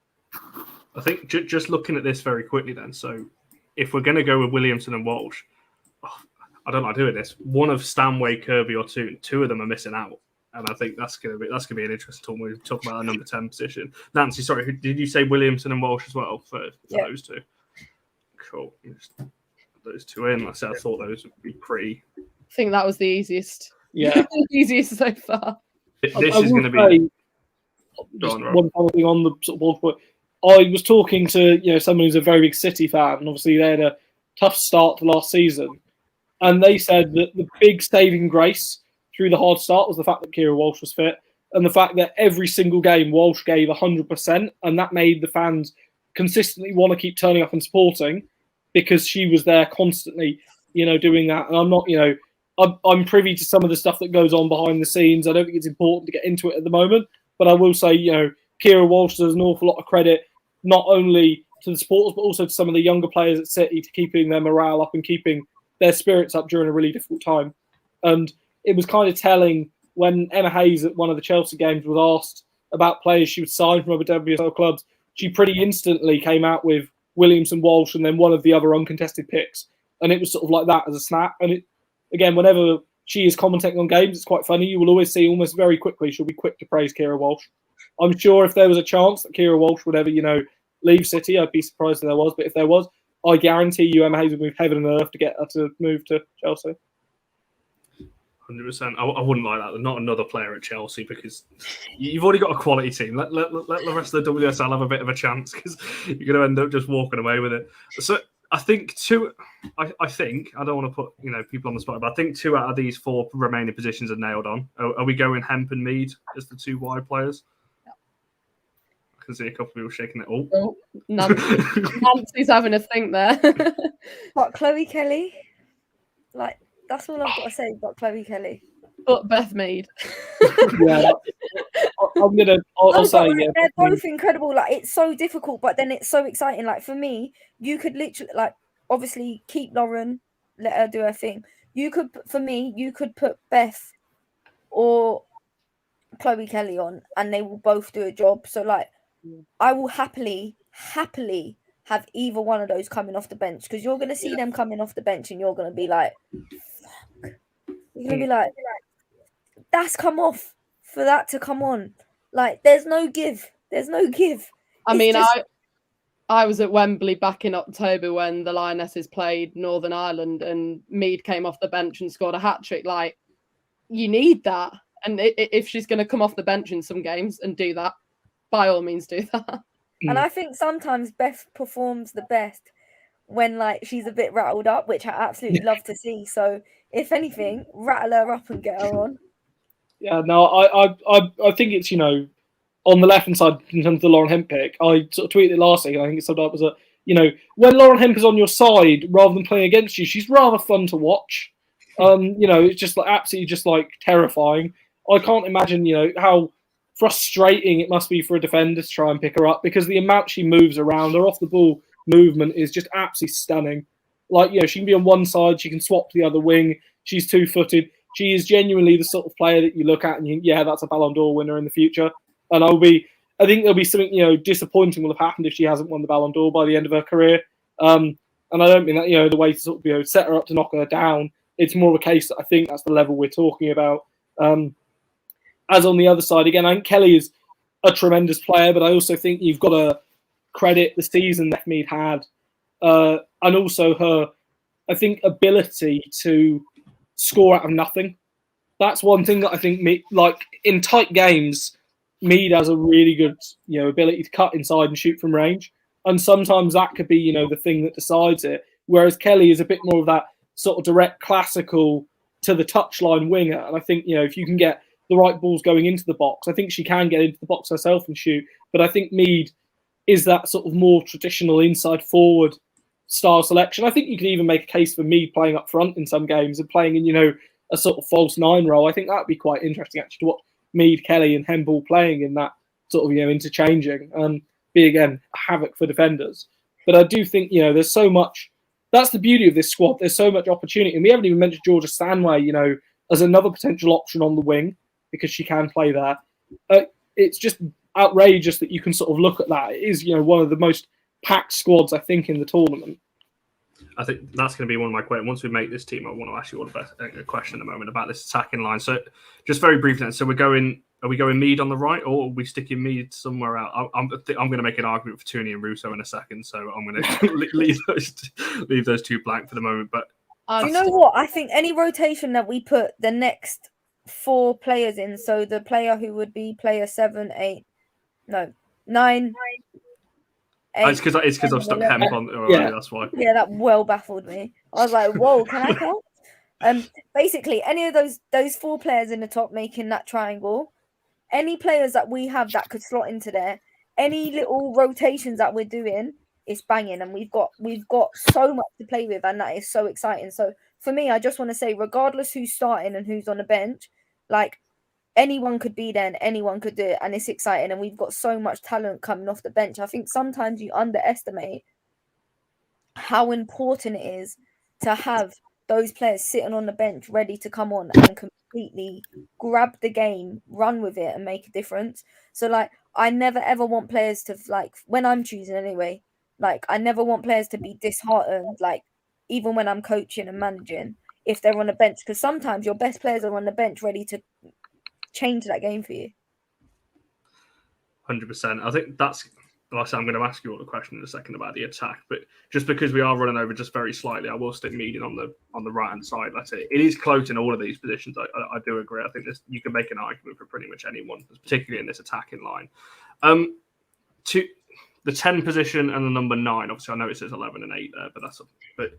I think just looking at this very quickly then, so if we're going to go with Williamson and Walsh, I don't like doing this. One of Stanway, Kirby, or two of them are missing out, and I think that's going to be an interesting talk when we talk about the number 10 position. Nancy, sorry, did you say Williamson and Walsh as well for those two? Cool. Just put those two in. Like I said, I thought those would be pretty. I think that was the easiest. Yeah, easiest so far. This is going to be. One final thing on the sort of Walsh point. I was talking to someone who's a very big City fan, and obviously they had a tough start to last season, and they said that the big saving grace through the hard start was the fact that Kira Walsh was fit, and the fact that every single game Walsh gave 100%, and that made the fans consistently want to keep turning up and supporting because she was there constantly, doing that. And I'm not, I'm privy to some of the stuff that goes on behind the scenes. I don't think it's important to get into it at the moment, but I will say, Kira Walsh does an awful lot of credit, not only to the supporters, but also to some of the younger players at City to keeping their morale up and keeping their spirits up during a really difficult time. And it was kind of telling when Emma Hayes at one of the Chelsea games was asked about players she would sign from other WSL clubs, she pretty instantly came out with Williamson, Walsh, and then one of the other uncontested picks. And it was sort of like that as a snap. And again, whenever she is commentating on games, it's quite funny. You will always see almost very quickly she'll be quick to praise Kira Walsh. I'm sure if there was a chance that Kira Walsh would ever, leave City, I'd be surprised if there was. But if there was, I guarantee you Emma Hayes would move heaven and earth to get her to move to Chelsea. 100%. I wouldn't like that. Not another player at Chelsea because you've already got a quality team. Let the rest of the WSL have a bit of a chance because you're going to end up just walking away with it. So I think I think I don't want to put people on the spot, but I think 2 out of these 4 remaining positions are nailed on. Are we going Hemp and Mead as the 2 wide players? I can see a couple of people shaking it. Oh, Nancy's having a think there. What, Chloe Kelly? Like, that's all I've got to say about Chloe Kelly. But Beth Mead. Yeah, I'll say they're both incredible. Like, it's so difficult, but then it's so exciting. Like, for me, you could literally, obviously keep Lauren, let her do her thing. You could put Beth or Chloe Kelly on, and they will both do a job. So, I will happily have either one of those coming off the bench because you're going to see them coming off the bench, and you're going to be like, fuck. You're going to be like, that's come off for that to come on. Like, there's no give. I was at Wembley back in October when the Lionesses played Northern Ireland and Mead came off the bench and scored a hat-trick. Like, you need that. And if she's going to come off the bench in some games and do that, by all means do that. And I think sometimes Beth performs the best when she's a bit rattled up, which I absolutely love to see. So if anything, rattle her up and get her on. Yeah, no, I think it's on the left hand side in terms of the Lauren Hemp pick. I sort of tweeted last week, and I think it summed up as when Lauren Hemp is on your side rather than playing against you, she's rather fun to watch. It's just absolutely just terrifying. I can't imagine how frustrating it must be for a defender to try and pick her up because the amount she moves around, her off the ball movement is just absolutely stunning. She can be on one side, she can swap to the other wing, she's 2-footed. She is genuinely the sort of player that you look at and you think, yeah, that's a Ballon d'Or winner in the future. And I think there'll be something, disappointing will have happened if she hasn't won the Ballon d'Or by the end of her career. And I don't mean that, the way to sort of, set her up to knock her down. It's more of a case that I think that's the level we're talking about. As on the other side, again, I think Kelly is a tremendous player, but I also think you've got to credit the season that Mead had, and also her, I think, ability to score out of nothing. That's one thing that I think, in tight games, Mead has a really good, ability to cut inside and shoot from range. And sometimes that could be, the thing that decides it. Whereas Kelly is a bit more of that sort of direct, classical, to the touchline winger. And I think, if you can get the right balls going into the box, I think she can get into the box herself and shoot. But I think Mead is that sort of more traditional inside forward style selection. I think you could even make a case for Mead playing up front in some games and playing in, a sort of false nine role. I think that would be quite interesting actually to watch Mead, Kelly and Hempel playing in that sort of, interchanging and be again havoc for defenders. But I do think, there's so much. That's the beauty of this squad. There's so much opportunity. And we haven't even mentioned Georgia Stanway, as another potential option on the wing because she can play there. It's just outrageous that you can sort of look at that. It is, one of the most packed squads, I think, in the tournament. I think that's going to be one of my questions. Once we make this team, I want to ask you all a question in a moment about this attacking line. So just very briefly then, so are we going Mead on the right or are we sticking Mead somewhere else? I'm going to make an argument for Tooney and Russo in a second, so I'm going to leave those two blank for the moment. But you know what? I think any rotation that we put the next 4 players in, so the player who would be player 7, 8, no, 9, 8. It's because I've stuck Hemp on already, that's why. Yeah, that well baffled me. I was like, whoa, can I count? Basically, any of those 4 players in the top making that triangle, any players that we have that could slot into there, any little rotations that we're doing, it's banging, and we've got so much to play with, and that is so exciting. So for me, I just want to say, regardless who's starting and who's on the bench, like anyone could be there and anyone could do it, and it's exciting, and we've got so much talent coming off the bench. I think sometimes you underestimate how important it is to have those players sitting on the bench ready to come on and completely grab the game, run with it and make a difference. So like I never ever want players to, like, when I'm choosing anyway, like I never want players to be disheartened, like even when I'm coaching and managing, if they're on the bench, because sometimes your best players are on the bench ready to change that game for you. 100%. I think that's, like I said, I'm going to ask you all the question in a second about the attack, but just because we are running over just very slightly, I will stick Mead on the right hand side. Like I say, it is close in all of these positions. I do agree. I think you can make an argument for pretty much anyone, particularly in this attacking line. To the 10 position and the number 9. Obviously, I know it says 11 and 8 there, but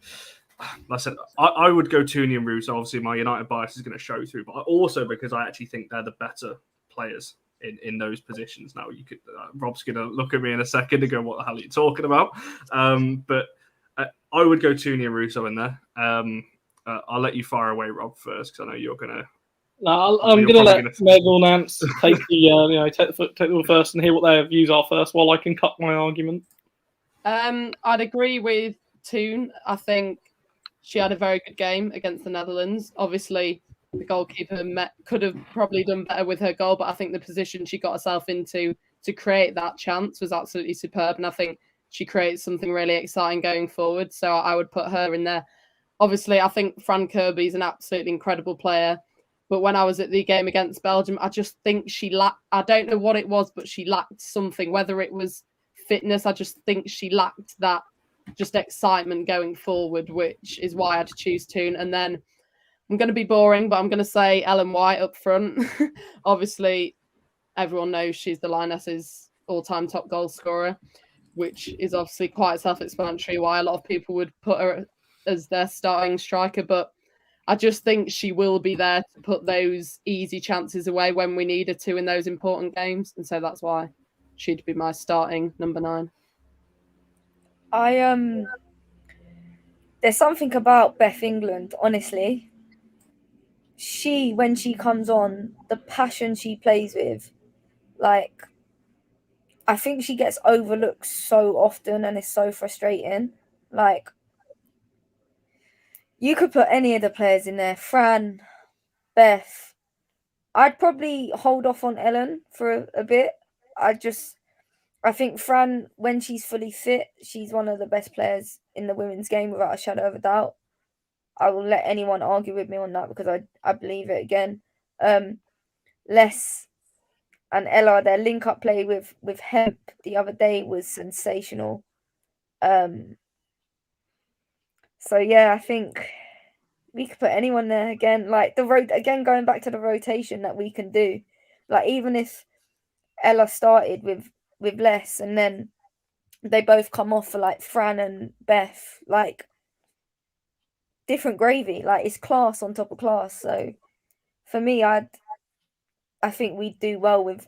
like I said, I would go Tooney and Roos. Obviously, my United bias is going to show through, but also because I actually think they're the better players in those positions. Now, you could Rob's going to look at me in a second and go, "What the hell are you talking about?" But I would go Tooney and Russo in there. I'll let you fire away, Rob, first because I know you're going to. No, I'm going to let Meg or Nance take the take the first and hear what their views are first, while I can cut my argument. I'd agree with Toon. I think she had a very good game against the Netherlands. Obviously, the goalkeeper could have probably done better with her goal, but I think the position she got herself into to create that chance was absolutely superb. And I think she creates something really exciting going forward. So I would put her in there. Obviously, I think Fran Kirby's an absolutely incredible player. But when I was at the game against Belgium, I just think she lacked, I don't know what it was, but she lacked something, whether it was fitness. I just think she lacked that just excitement going forward, which is why I had to choose Toon. And then I'm going to be boring, but I'm going to say Ellen White up front. Obviously, everyone knows she's the Lionesses' all-time top goal scorer, which is obviously quite self-explanatory why a lot of people would put her as their starting striker. But I just think she will be there to put those easy chances away when we need her to in those important games. And so that's why she'd be my starting number 9. There's something about Beth England, honestly. When she comes on, the passion she plays with, like, I think she gets overlooked so often and it's so frustrating. Like, you could put any of the players in there. Fran, Beth. I'd probably hold off on Ellen for a bit. I think Fran, when she's fully fit, she's one of the best players in the women's game without a shadow of a doubt. I will let anyone argue with me on that because I believe it again. Les and Ella, their link-up play with Hemp the other day was sensational. So yeah, I think we could put anyone there again. Like going back to the rotation that we can do. Like even if Ella started with Les and then they both come off for like Fran and Beth, like different gravy. Like it's class on top of class. So for me, I think we do well with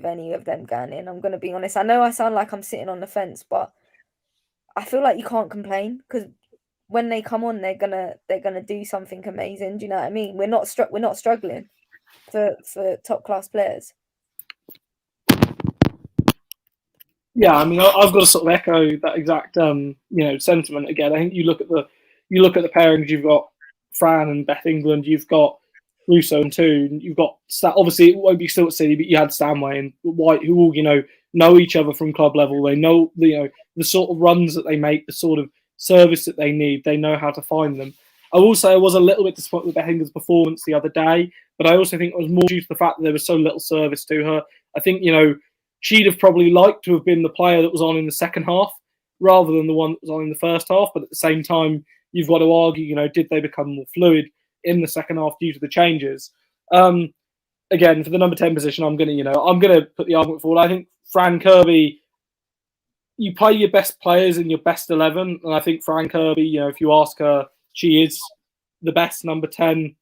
any of them going in. I'm gonna be honest. I know I sound like I'm sitting on the fence, but I feel like you can't complain because when they come on, they're gonna do something amazing. Do you know what I mean? We're not struggling for top class players. Yeah, I mean, I've got to sort of echo that exact sentiment again. I think you look at the pairings. You've got Fran and Beth England. You've got Russo and Toon. You've got obviously it won't be still at City, but you had Stanway and White, who all know each other from club level. They know the sort of runs that they make, the sort of service that they need. They know how to find them. I will say I was a little bit disappointed with Beth England's performance the other day, but I also think it was more due to the fact that there was so little service to her. I think she'd have probably liked to have been the player that was on in the second half rather than the one that was on in the first half. But at the same time, you've got to argue, did they become more fluid in the second half due to the changes? Again, for the number 10 position, I'm going to put the argument forward. I think Fran Kirby, you play your best players in your best 11. And I think Fran Kirby, if you ask her, she is the best number 10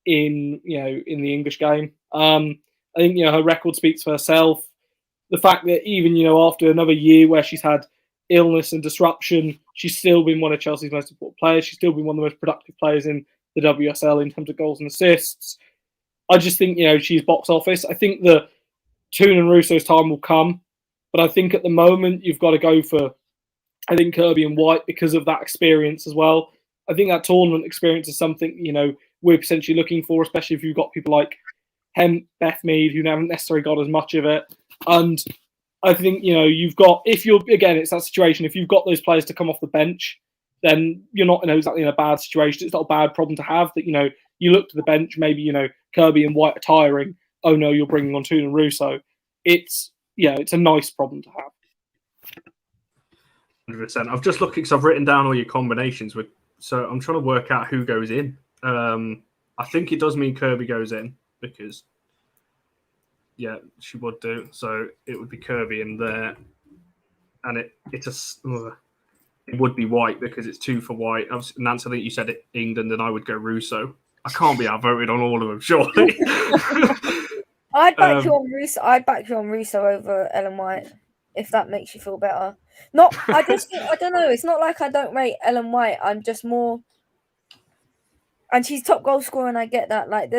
in the English game. I think her record speaks for herself. The fact that even after another year where she's had illness and disruption, she's still been one of Chelsea's most important players. She's still been one of the most productive players in the WSL in terms of goals and assists. I just think she's box office. I think the Toon and Russo's time will come, but I think at the moment you've got to go for Kirby and White because of that experience as well. I think that tournament experience is something we're potentially looking for, especially if you've got people like Beth Mead, who haven't necessarily got as much of it. And I think, you've got, it's that situation, if you've got those players to come off the bench, then you're not exactly in a bad situation. It's not a bad problem to have that, you look to the bench, maybe, Kirby and White are tiring. Oh no, you're bringing on Toon and Russo. It's a nice problem to have. 100%. I've just looked because I've written down all your combinations so I'm trying to work out who goes in. I think it does mean Kirby goes in because she would do. So it would be Kirby in there, and it would be White because it's 2 for White. Nance, I think you said it, England, and I would go Russo. I can't be outvoted on all of them, surely. I'd back you on Russo. I'd back you on Russo over Ellen White, if that makes you feel better. I don't know. It's not like I don't rate Ellen White. I'm just more, and she's top goal scorer, and I get that. Like,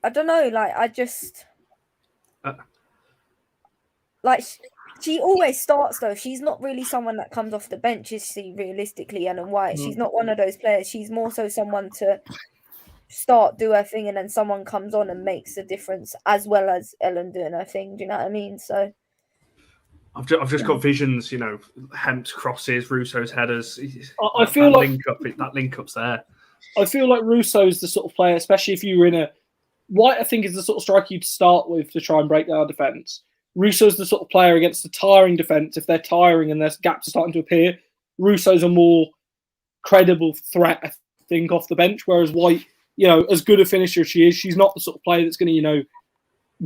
I don't know. Like, I just she always starts though. She's not really someone that comes off the bench, is she? Realistically, Ellen White. She's not one of those players. She's more so someone to start, do her thing, and then someone comes on and makes the difference, as well as Ellen doing her thing. Do you know what I mean? So I've just got visions, Hemp's crosses, Russo's headers. I feel like that link up's there. I feel like Russo's the sort of player, especially if you were in a White, I think is the sort of striker you'd start with to try and break down defence. Russo's the sort of player against the tiring defence. If they're tiring and there's gaps starting to appear, Russo's a more credible threat, I think, off the bench. Whereas White, as good a finisher as she is, she's not the sort of player that's going to,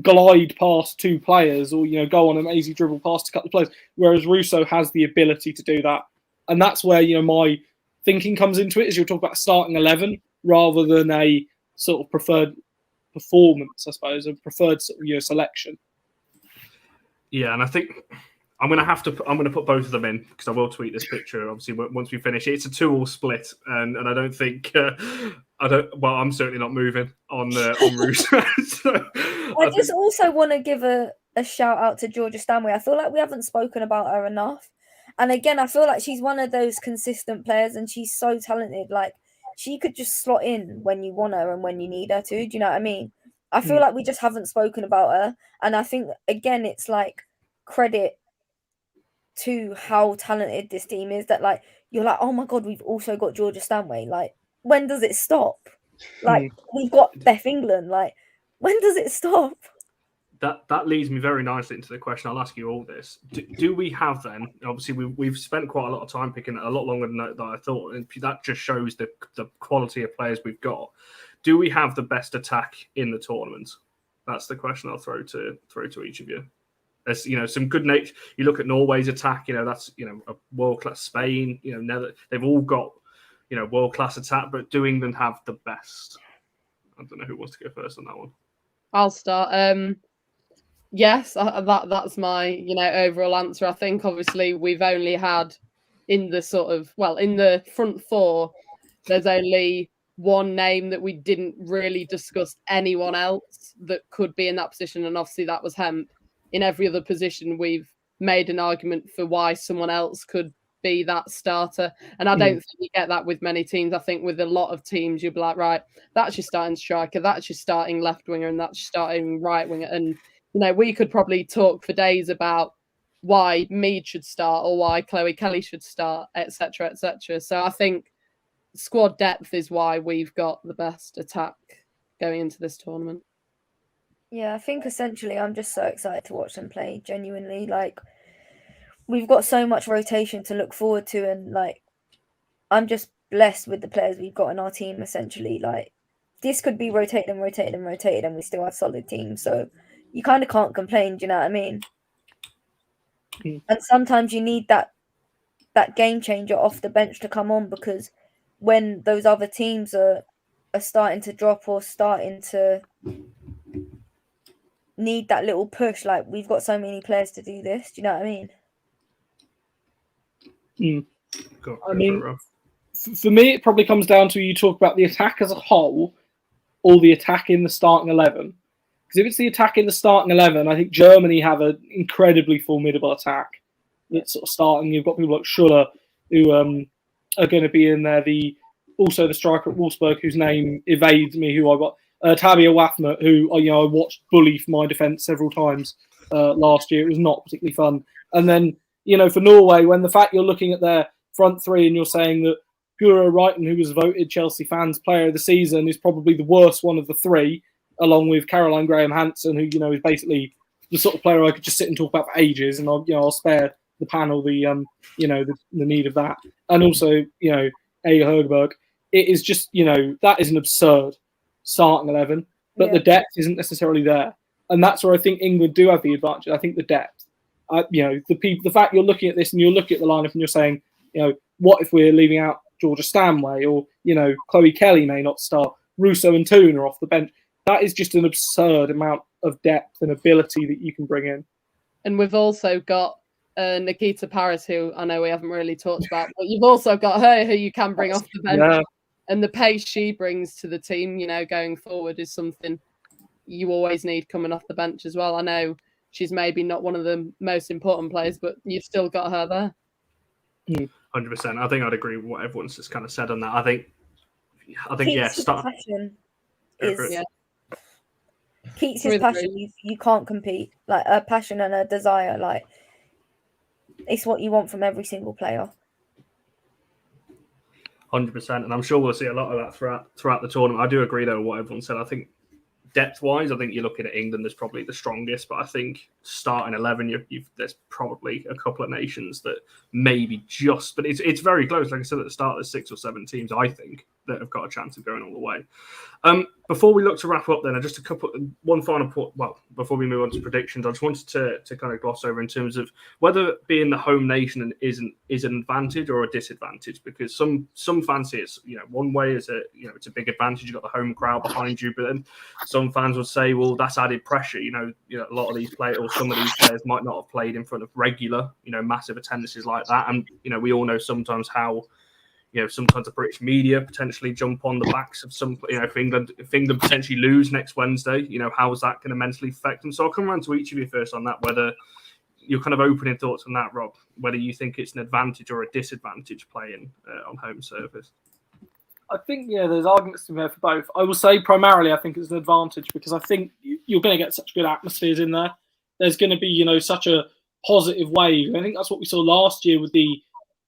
glide past 2 players or, go on an easy dribble past a couple of players. Whereas Russo has the ability to do that. And that's where, my thinking comes into it, is you're talking about starting 11 rather than a sort of preferred performance, I suppose, a preferred sort of, selection. Yeah, and I think I'm going to put both of them in because I will tweet this picture. Obviously, once we finish, it's a 2-2 split, and I don't think I'm certainly not moving on Russo. I just also want to give a shout out to Georgia Stanway. I feel like we haven't spoken about her enough, and again, I feel like she's one of those consistent players, and she's so talented. Like, she could just slot in when you want her and when you need her to. Do you know what I mean? I feel like we just haven't spoken about her, and I think again, it's like credit to how talented this team is that, like, you're like, oh my god, we've also got Georgia Stanway. Like, when does it stop? Like, we've got Beth England. Like, when does it stop? That leads me very nicely into the question. I'll ask you all this. Do we have then? Obviously, we've spent quite a lot of time picking it, a lot longer than I thought, and that just shows the quality of players we've got. Do we have the best attack in the tournament? That's the question I'll throw to each of you. There's some good nature. You look at Norway's attack. That's a world class. Spain. They've all got world class attack, but do England have the best? I don't know who wants to go first on that one. I'll start. Yes, that's my overall answer. I think obviously we've only had in the front four, there's only one name that we didn't really discuss anyone else that could be in that position, and obviously that was Hemp. In every other position, we've made an argument for why someone else could be that starter, and I don't think you get that with many teams. I think with a lot of teams, you'll be like, right, that's your starting striker, that's your starting left winger, and that's your starting right winger, and we could probably talk for days about why Mead should start or why Chloe Kelly should start, etc., etc. So I think squad depth is why we've got the best attack going into this tournament. Yeah, I think essentially I'm just so excited to watch them play, genuinely. Like, we've got so much rotation to look forward to, and like, I'm just blessed with the players we've got in our team, essentially. Like, this could be rotated and rotated and rotated, and we still have solid teams. So you kind of can't complain, do you know what I mean? And sometimes you need that game changer off the bench to come on, because when those other teams are starting to drop or starting to need that little push, like, we've got so many players to do this. Do you know what I mean? I mean, for me, it probably comes down to you talk about the attack as a whole or the attack in the starting 11. Because if it's the attack in the starting 11, I think Germany have an incredibly formidable attack that's sort of starting. You've got people like Schuller who are going to be in there. Also the striker at Wolfsburg, whose name evades me, who I got, Tabia Wafma, who I watched bully for my defence several times last year. It was not particularly fun. And then, for Norway, when the fact you're looking at their front three and you're saying that Guro Reiten, who was voted Chelsea fans player of the season, is probably the worst one of the three, along with Caroline Graham-Hansen, who, is basically the sort of player I could just sit and talk about for ages, and I'll spare the panel the need of that. And also, Aya Högberg. It is just, that is an absurd starting 11, but the depth isn't necessarily there. And that's where I think England do have the advantage. I think the depth. The fact you're looking at this and you're looking at the lineup and you're saying, what if we're leaving out Georgia Stanway, or, Chloe Kelly may not start, Russo and Toon are off the bench. That is just an absurd amount of depth and ability that you can bring in. And we've also got Nikita Paris, who I know we haven't really talked about, but you've also got her who you can bring off the bench. Yeah. And the pace she brings to the team, going forward, is something you always need coming off the bench as well. I know she's maybe not one of the most important players, but you've still got her there. 100%. I think I'd agree with what everyone's just kind of said on that. I think Keats' passion is Keats' passion. You can't compete. Like, a passion and a desire, like, it's what you want from every single player. 100%, and I'm sure we'll see a lot of that throughout the tournament. I do agree, though, with what everyone said. I think depth-wise, I think you're looking at England as probably the strongest, but I think starting 11, there's probably a couple of nations that maybe just, but it's very close. Like I said at the start, there's 6 or 7 teams, I think, that have got a chance of going all the way. Before we look to wrap up, then, just one final point. Well, before we move on to predictions, I just wanted to kind of gloss over in terms of whether being the home nation is an advantage or a disadvantage. Because some fancy it's one way is it's a big advantage. You've got the home crowd behind you, but then some fans would say, well, that's added pressure. A lot of these players, or some of these players, might not have played in front of regular, massive attendances like that, and we all know sometimes how. Sometimes the British media potentially jump on the backs of some, if England potentially lose next Wednesday, how is that going to mentally affect them? So I'll come around to each of you first on that, whether your kind of opening thoughts on that, Rob, whether you think it's an advantage or a disadvantage playing on home surface. I think, there's arguments to be made for both. I will say primarily I think it's an advantage because I think you're going to get such good atmospheres in there. There's going to be, such a positive wave. I think that's what we saw last year with the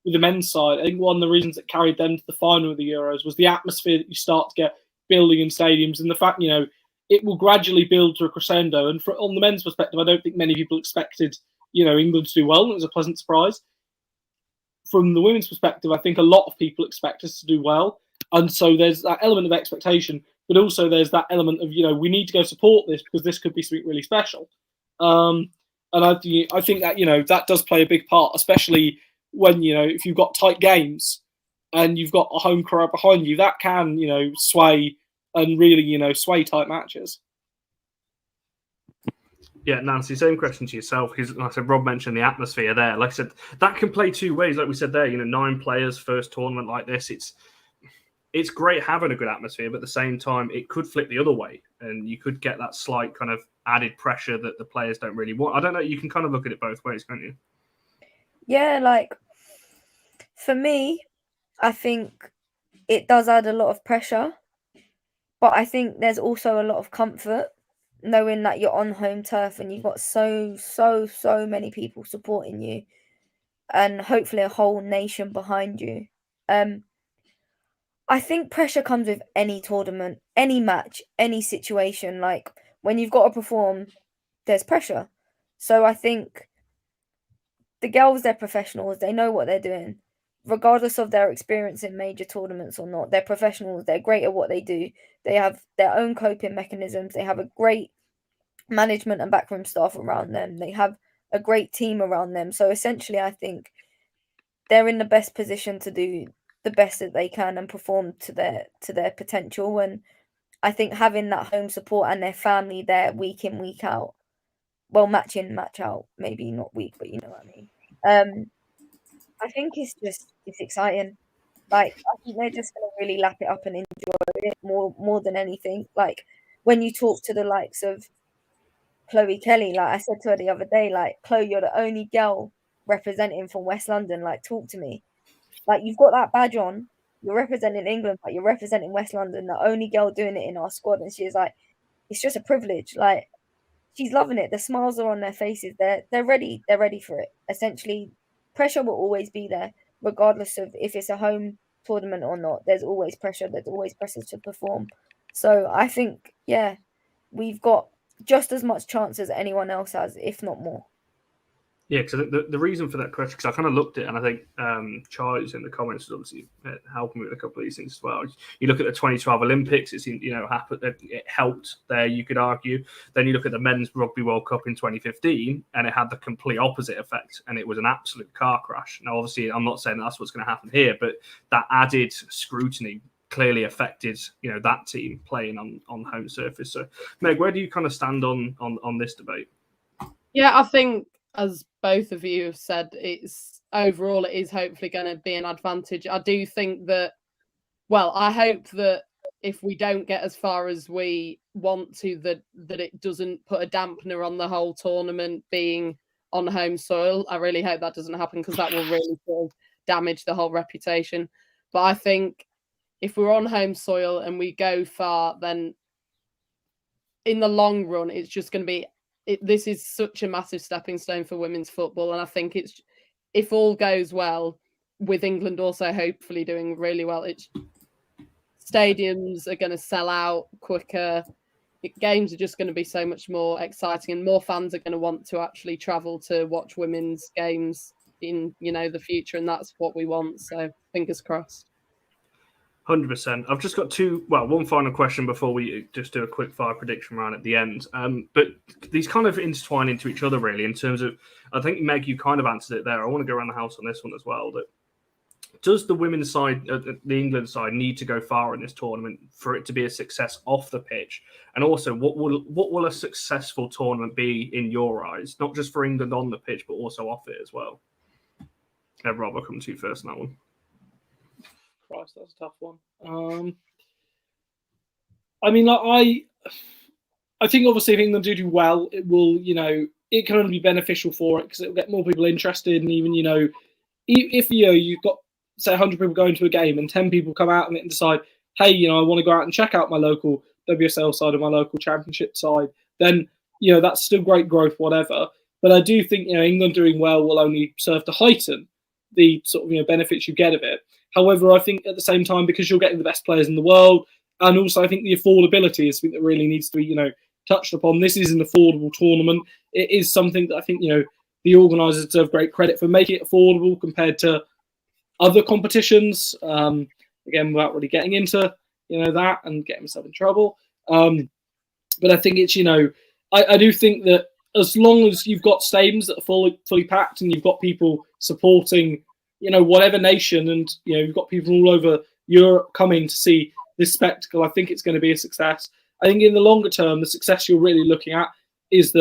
men's side. I think one of the reasons that carried them to the final of the Euros was the atmosphere that you start to get building in stadiums, and the fact, it will gradually build to a crescendo. And on the men's perspective, I don't think many people expected, England to do well. It was a pleasant surprise. From the women's perspective, I think a lot of people expect us to do well. And so there's that element of expectation, but also there's that element of, we need to go support this because this could be something really special. And I think that, that does play a big part, especially when, if you've got tight games and you've got a home crowd behind you, that can, sway and really, sway tight matches. Yeah, Nancy, same question to yourself, because like I said, Rob mentioned the atmosphere there. Like I said, that can play two ways. Like we said there, 9 players, first tournament like this, it's great having a good atmosphere, but at the same time, it could flip the other way, and you could get that slight kind of added pressure that the players don't really want. I don't know. You can kind of look at it both ways, can't you? Yeah, like for me, I think it does add a lot of pressure, but I think there's also a lot of comfort knowing that you're on home turf and you've got so many people supporting you, and hopefully a whole nation behind you. I think pressure comes with any tournament, any match, any situation. Like when you've got to perform, there's pressure. So I think the girls, they're professionals. They know what they're doing. Regardless of their experience in major tournaments or not, they're professionals. They're great at what they do. They have their own coping mechanisms. They have a great management and backroom staff around them. They have a great team around them. So essentially, I think they're in the best position to do the best that they can and perform to their potential. And I think having that home support and their family there week in, week out, well, match in, match out, maybe not week, but you know what I mean. I think it's exciting. Like I think they're just gonna really lap it up and enjoy it more than anything. Like when you talk to the likes of Chloe Kelly, like I said to her the other day, like, Chloe, you're the only girl representing from West London. Like, talk to me. Like, you've got that badge on, you're representing England, but you're representing West London, the only girl doing it in our squad. And she's like, it's just a privilege. Like, she's loving it. The smiles are on their faces. They're ready. They're ready for it. Essentially, pressure will always be there, regardless of if it's a home tournament or not. There's always pressure. There's always pressure to perform. So I think, yeah, we've got just as much chance as anyone else has, if not more. Yeah, because the reason for that question, because I kind of looked at it, and I think Charlie's in the comments was obviously helping me with a couple of these things as well. You look at the 2012 Olympics; it helped there. You could argue. Then you look at the Men's Rugby World Cup in 2015, and it had the complete opposite effect, and it was an absolute car crash. Now, obviously, I'm not saying that's what's going to happen here, but that added scrutiny clearly affected that team playing on home surface. So, Meg, where do you kind of stand on this debate? Yeah, I think, as both of you have said, it's overall it is hopefully going to be an advantage. I do think that, well, I hope that if we don't get as far as we want to, that it doesn't put a dampener on the whole tournament being on home soil. I really hope that doesn't happen, because that will really sort of damage the whole reputation. But I think if we're on home soil and we go far, then in the long run, it's just going to be, this is such a massive stepping stone for women's football. And I think it's, if all goes well, with England also hopefully doing really well, stadiums are going to sell out quicker. Games are just going to be so much more exciting, and more fans are going to want to actually travel to watch women's games in the future, and that's what we want. So fingers crossed. 100%. I've just got one final question before we just do a quick fire prediction round at the end. But these kind of intertwine into each other, really, in terms of, I think, Meg, you kind of answered it there. I want to go around the house on this one as well. That does the women's side, the England side, need to go far in this tournament for it to be a success off the pitch? And also, what will a successful tournament be in your eyes? Not just for England on the pitch, but also off it as well. Rob, I'll come to you first on that one. Christ, that's a tough one. I mean, I think obviously if England do well, it will, it can only be beneficial for it, because it will get more people interested. And even, if you've got, say, 100 people going to a game and 10 people come out of it and decide, hey, I want to go out and check out my local WSL side or my local championship side, then, that's still great growth, whatever. But I do think, England doing well will only serve to heighten the sort of, benefits you get of it. However, I think at the same time, because you're getting the best players in the world, and also I think the affordability is something that really needs to be, touched upon. This is an affordable tournament. It is something that I think, the organisers deserve great credit for making it affordable compared to other competitions. Again, without really getting into, that and getting myself in trouble. But I think it's, I do think that as long as you've got stadiums that are fully packed and you've got people supporting, whatever nation, and you've got people all over Europe coming to see this spectacle, I think it's going to be a success. I think in the longer term, the success you're really looking at is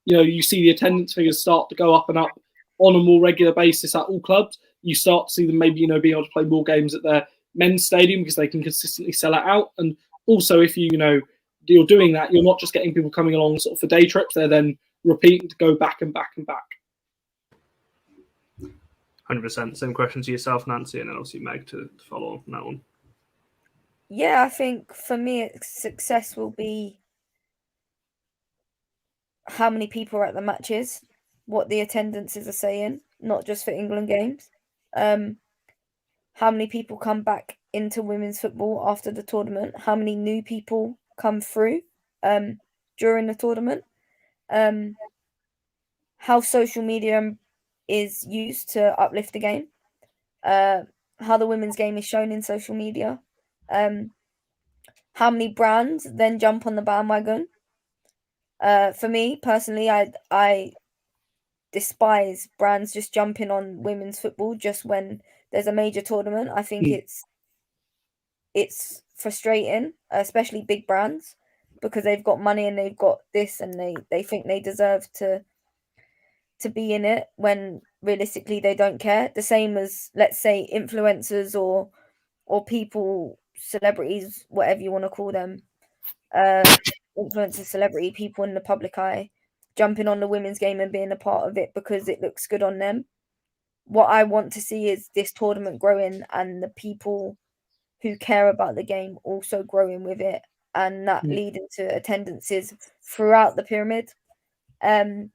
you see the attendance figures start to go up and up on a more regular basis at all clubs. You start to see them maybe, being able to play more games at their men's stadium because they can consistently sell it out. And also, if you're doing that, you're not just getting people coming along sort of for day trips, they're then repeating to go back and back and back. 100%. Same question to yourself, Nancy, and then obviously Meg to follow on from that one. Yeah, I think for me, success will be how many people are at the matches, what the attendances are saying, not just for England games. How many people come back into women's football after the tournament? How many new people come through during the tournament? How social media is used to uplift the game. How the women's game is shown in social media. How many brands then jump on the bandwagon? For me personally, I despise brands just jumping on women's football just when there's a major tournament. I think it's frustrating, especially big brands, because they've got money and they've got this and they think they deserve to be in it when realistically they don't care. The same as, let's say, influencers or people, celebrities, whatever you want to call them, influencers, celebrity, people in the public eye, jumping on the women's game and being a part of it because it looks good on them. What I want to see is this tournament growing and the people who care about the game also growing with it, and that leading to attendances throughout the pyramid. And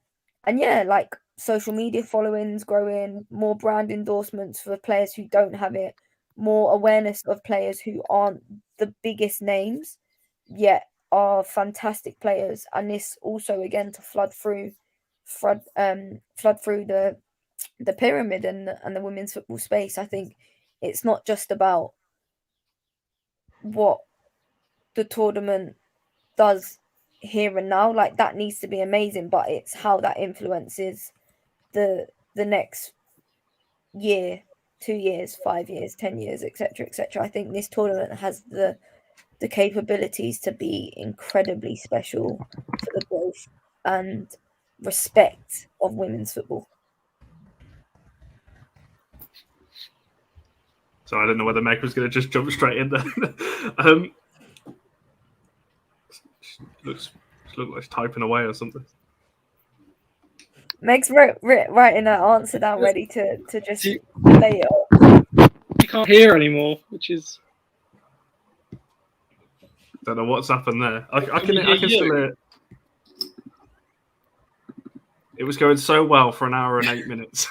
yeah, like social media followings growing, more brand endorsements for players who don't have it, more awareness of players who aren't the biggest names yet are fantastic players, and this also again to flood through the pyramid and the women's football space. I think it's not just about what the tournament does here and now, like that needs to be amazing, but it's how that influences the next year, 2 years, 5 years, 10 years, etc. I think this tournament has the capabilities to be incredibly special for the growth and respect of women's football. So I don't know whether Meg was going to just jump straight in there. Looks like she's typing away or something. Meg's writing her answer down, ready to just lay it off. You can't hear anymore, which is... Don't know what's happened there. I can still hear it. It was going so well for an hour and 8 minutes.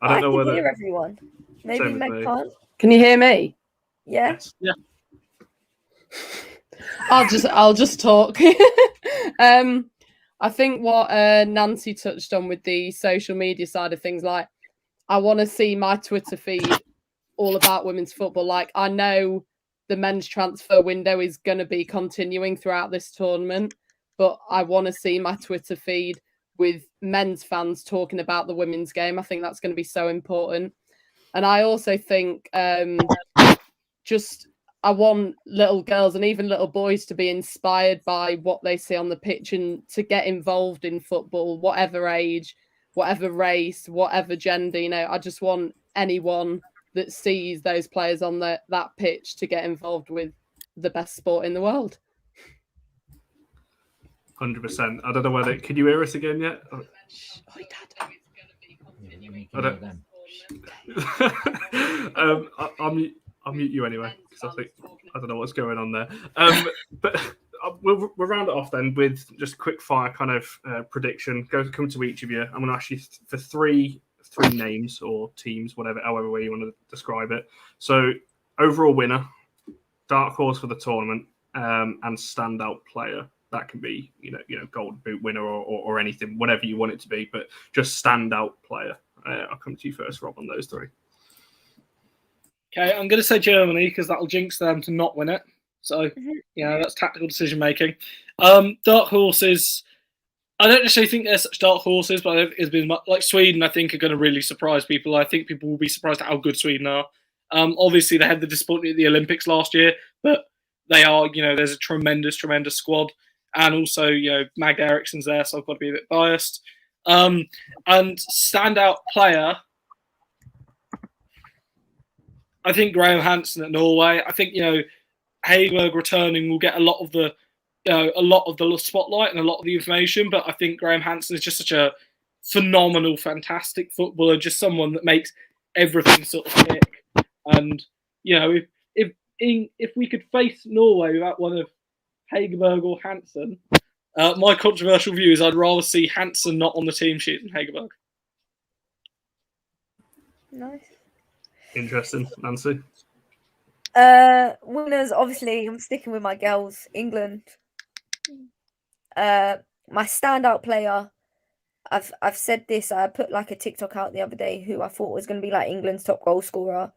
I don't know whether... hear everyone. Maybe Meg can't. Can you hear me? Yeah. Yes. Yeah. I'll just talk. I think what Nancy touched on with the social media side of things, like I want to see my Twitter feed all about women's football. Like I know the men's transfer window is going to be continuing throughout this tournament, but I want to see my Twitter feed with men's fans talking about the women's game. I think that's going to be so important. And I also think I want little girls and even little boys to be inspired by what they see on the pitch and to get involved in football, whatever age, whatever race, whatever gender. I just want anyone that sees those players on that pitch to get involved with the best sport in the world. 100%. I don't know whether... Can you hear us again yet? I'll mute you anyway, because I don't know what's going on there. But we'll round it off then with just a quick fire kind of prediction. Come to each of you. I'm going to ask you for three names or teams, however way you want to describe it. So overall winner, dark horse for the tournament, and standout player. That can be Golden Boot winner or anything, whatever you want it to be, but just standout player. I'll come to you first, Rob, on those three. Okay, I'm going to say Germany because that'll jinx them to not win it. So, that's tactical decision making. Dark horses. I don't necessarily think they're such dark horses, but it's been like Sweden. I think are going to really surprise people. I think people will be surprised at how good Sweden are. Obviously, they had the disappointment at the Olympics last year, but they are. There's a tremendous squad, and also Mag Eriksson's there, so I've got to be a bit biased. And standout player, I think Graham Hansen at Norway. I think Hageberg returning will get a lot of the spotlight and a lot of the information, but I think Graham Hansen is just such a phenomenal, fantastic footballer, just someone that makes everything sort of tick. And if we could face Norway without one of Hageberg or Hansen, my controversial view is I'd rather see Hansen not on the team sheet than Hageberg. Nice. Interesting, Nancy. Winners, obviously, I'm sticking with my girls, England. My standout player, I've said this. I put like a TikTok out the other day who I thought was going to be like England's top goal scorer,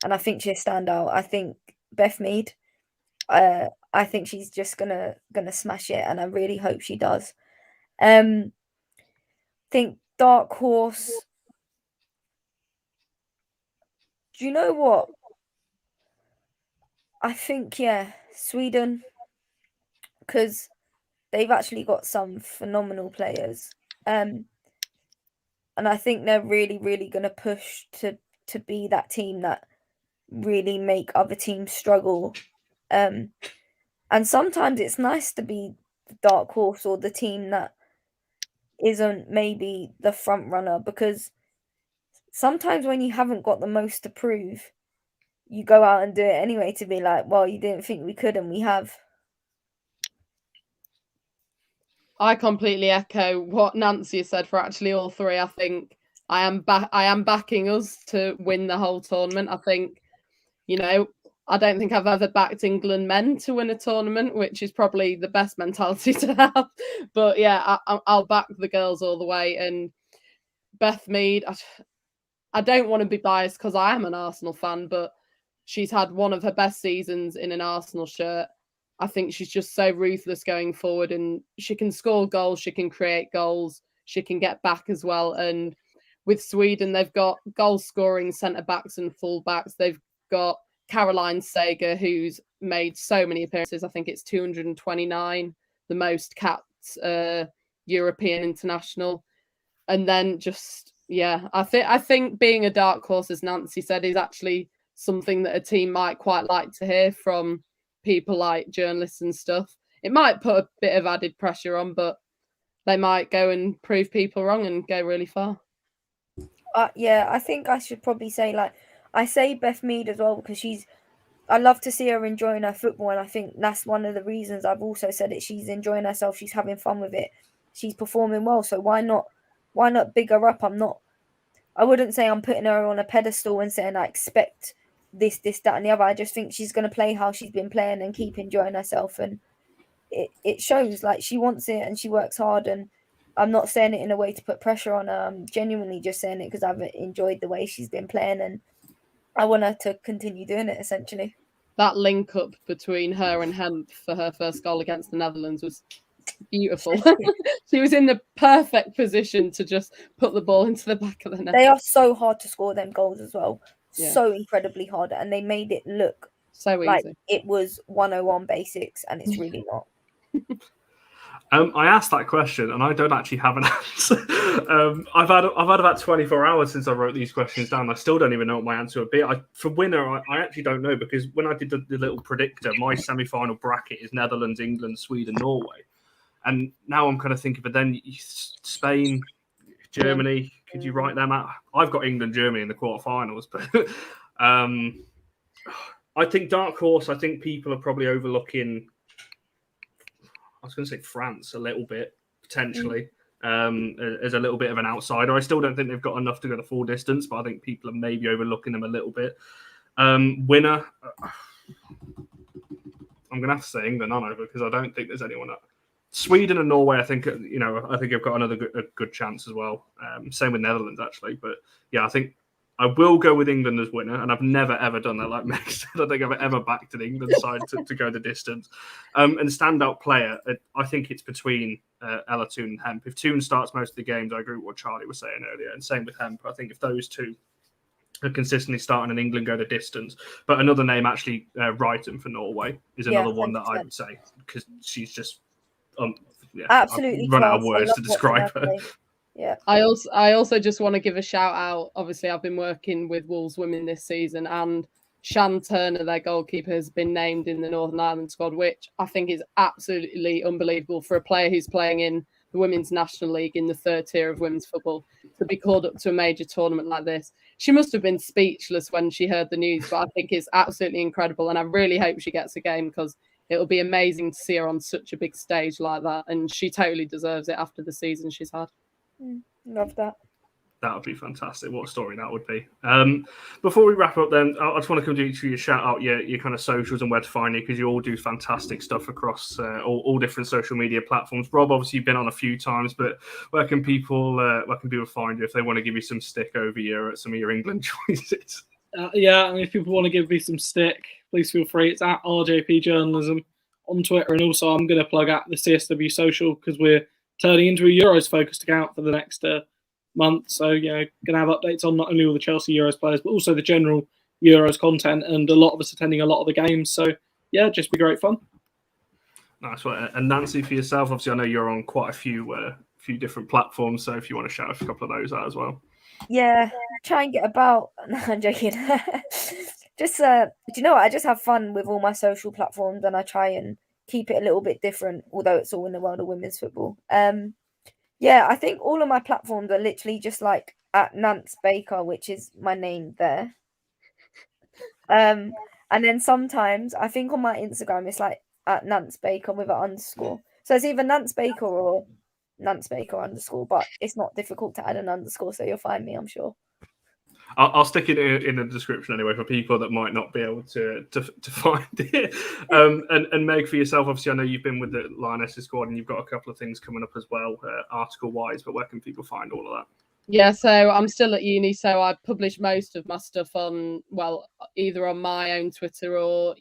and I think she's standout. I think Beth Mead. I think she's just gonna smash it, and I really hope she does. Think dark horse. Do you know what? I think Sweden, because they've actually got some phenomenal players, and I think they're really, really going to push to be that team that really make other teams struggle. And sometimes it's nice to be the dark horse or the team that isn't maybe the front runner, because sometimes when you haven't got the most to prove, you go out and do it anyway to be like, well, you didn't think we could, and we have. I completely echo what Nancy said for actually all three. I think I am backing us to win the whole tournament. I think, I don't think I've ever backed England men to win a tournament, which is probably the best mentality to have. But yeah, I'll back the girls all the way. And Beth Mead, I don't want to be biased because I am an Arsenal fan, but she's had one of her best seasons in an Arsenal shirt. I think she's just so ruthless going forward, and she can score goals, she can create goals, she can get back as well. And with Sweden, they've got goal-scoring centre-backs and full-backs. They've got Caroline Sager, who's made so many appearances. I think it's 229, the most capped European international. And then I think being a dark horse, as Nancy said, is actually something that a team might quite like to hear from people like journalists and stuff. It might put a bit of added pressure on, but they might go and prove people wrong and go really far. I think I should probably say, I say Beth Mead as well, because I love to see her enjoying her football, and I think that's one of the reasons I've also said it. She's enjoying herself, she's having fun with it, she's performing well, so why not big her up? I wouldn't say I'm putting her on a pedestal and saying I expect this, that, and the other. I just think she's going to play how she's been playing and keep enjoying herself, and it shows. Like, she wants it and she works hard, and I'm not saying it in a way to put pressure on her. I'm genuinely just saying it because I've enjoyed the way she's been playing, and I want her to continue doing it, essentially. That link up between her and Hemp for her first goal against the Netherlands was beautiful. She was in the perfect position to just put the ball into the back of the net. They are so hard to score them goals as well. Yeah. So incredibly hard, and they made it look so like easy. It was 101 basics, and it's really not. I asked that question, and I don't actually have an answer. I've had about 24 hours since I wrote these questions down. I still don't even know what my answer would be. For winner, I actually don't know, because when I did the little predictor, my semi-final bracket is Netherlands, England, Sweden, Norway, and now I'm kind of thinking. But then Spain, Germany, could you write them out? I've got England, Germany in the quarterfinals, but I think dark horse. I think people are probably overlooking. I was going to say France a little bit, potentially, as a little bit of an outsider. I still don't think they've got enough to go the full distance, but I think people are maybe overlooking them a little bit. Winner, I'm going to have to say England, aren't I? Because I don't think there's anyone up. Sweden and Norway, I think I've got another good chance as well. Same with Netherlands, actually. But yeah, I think I will go with England as winner, and I've never ever done that. Like Meg said, I don't think I've ever backed an England side to go the distance. And standout player, I think it's between Ella Toone and Hemp. If Toone starts most of the games, I agree with what Charlie was saying earlier, and same with Hemp. I think if those two are consistently starting and England go the distance. But another name, actually, Wrighton for Norway is another one that I would say, because she's just absolutely I've run out of class. words to describe her. Yeah. I also just want to give a shout out. Obviously, I've been working with Wolves women this season, and Shan Turner, their goalkeeper, has been named in the Northern Ireland squad, which I think is absolutely unbelievable for a player who's playing in the Women's National League in the third tier of women's football to be called up to a major tournament like this. She must have been speechless when she heard the news, but I think it's absolutely incredible, and I really hope she gets a game because it'll be amazing to see her on such a big stage like that, and she totally deserves it after the season she's had. Love that. That would be fantastic. What a story that would be. Before we wrap up, then, I just want to come to each of you, shout out your kind of socials and where to find you, because you all do fantastic stuff across all different social media platforms. Rob, obviously, you've been on a few times, but where can people find you if they want to give you some stick over some of your England choices? And if people want to give me some stick, please feel free. It's at RJP Journalism on Twitter, and also I'm going to plug out the CSW social because we're turning into a Euros focused account for the next month. So, going to have updates on not only all the Chelsea Euros players, but also the general Euros content, and a lot of us attending a lot of the games. So, just be great fun. Nice one. And Nancy, for yourself, obviously, I know you're on quite a few different platforms. So if you want to shout a couple of those out as well. Yeah, try and get about. No, I'm joking. Just, do you know what? I just have fun with all my social platforms, and I try and keep it a little bit different, although it's all in the world of women's football. I think all of my platforms are literally just like at Nance Baker, which is my name there. And then sometimes I think on my Instagram it's like at Nance Baker with an underscore. So it's either Nance Baker or Nance Baker underscore, but it's not difficult to add an underscore, so you'll find me, I'm sure. I'll stick it in the description anyway for people that might not be able to find it. And Meg, for yourself, obviously, I know you've been with the Lionesses squad and you've got a couple of things coming up as well, article-wise, but where can people find all of that? Yeah, so I'm still at uni, so I publish most of my stuff on, either on my own Twitter or,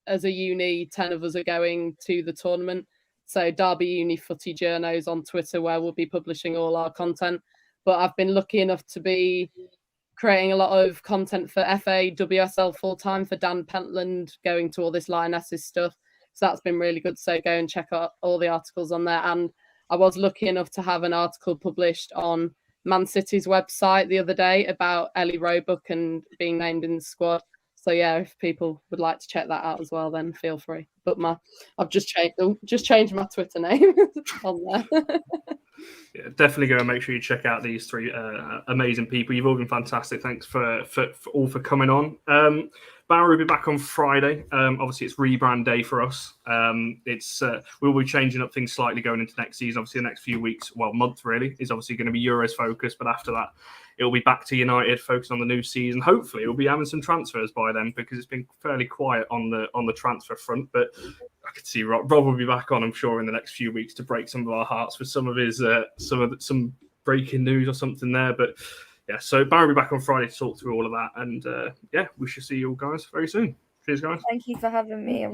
as a uni, 10 of us are going to the tournament. So Derby Uni Footy Journos on Twitter, where we'll be publishing all our content. But I've been lucky enough to be creating a lot of content for FA WSL full time for Dan Pentland, going to all this Lionesses stuff. So that's been really good. So go and check out all the articles on there. And I was lucky enough to have an article published on Man City's website the other day about Ellie Roebuck and being named in the squad. So if people would like to check that out as well, then feel free. But I've just changed my Twitter name on there. Yeah, definitely go and make sure you check out these three amazing people. You've all been fantastic. Thanks for coming on. Barry will be back on Friday. Obviously, it's rebrand day for us. We'll be changing up things slightly going into next season. Obviously, the next few weeks, month really, is obviously going to be Euros focused. But after that, it'll be back to United, focused on the new season. Hopefully, we'll be having some transfers by then because it's been fairly quiet on the transfer front. But I could see Rob will be back on, I'm sure, in the next few weeks to break some of our hearts with some of his some breaking news or something there. But so Barry will be back on Friday to talk through all of that, and we shall see you all guys very soon. Cheers, guys. Thank you for having me.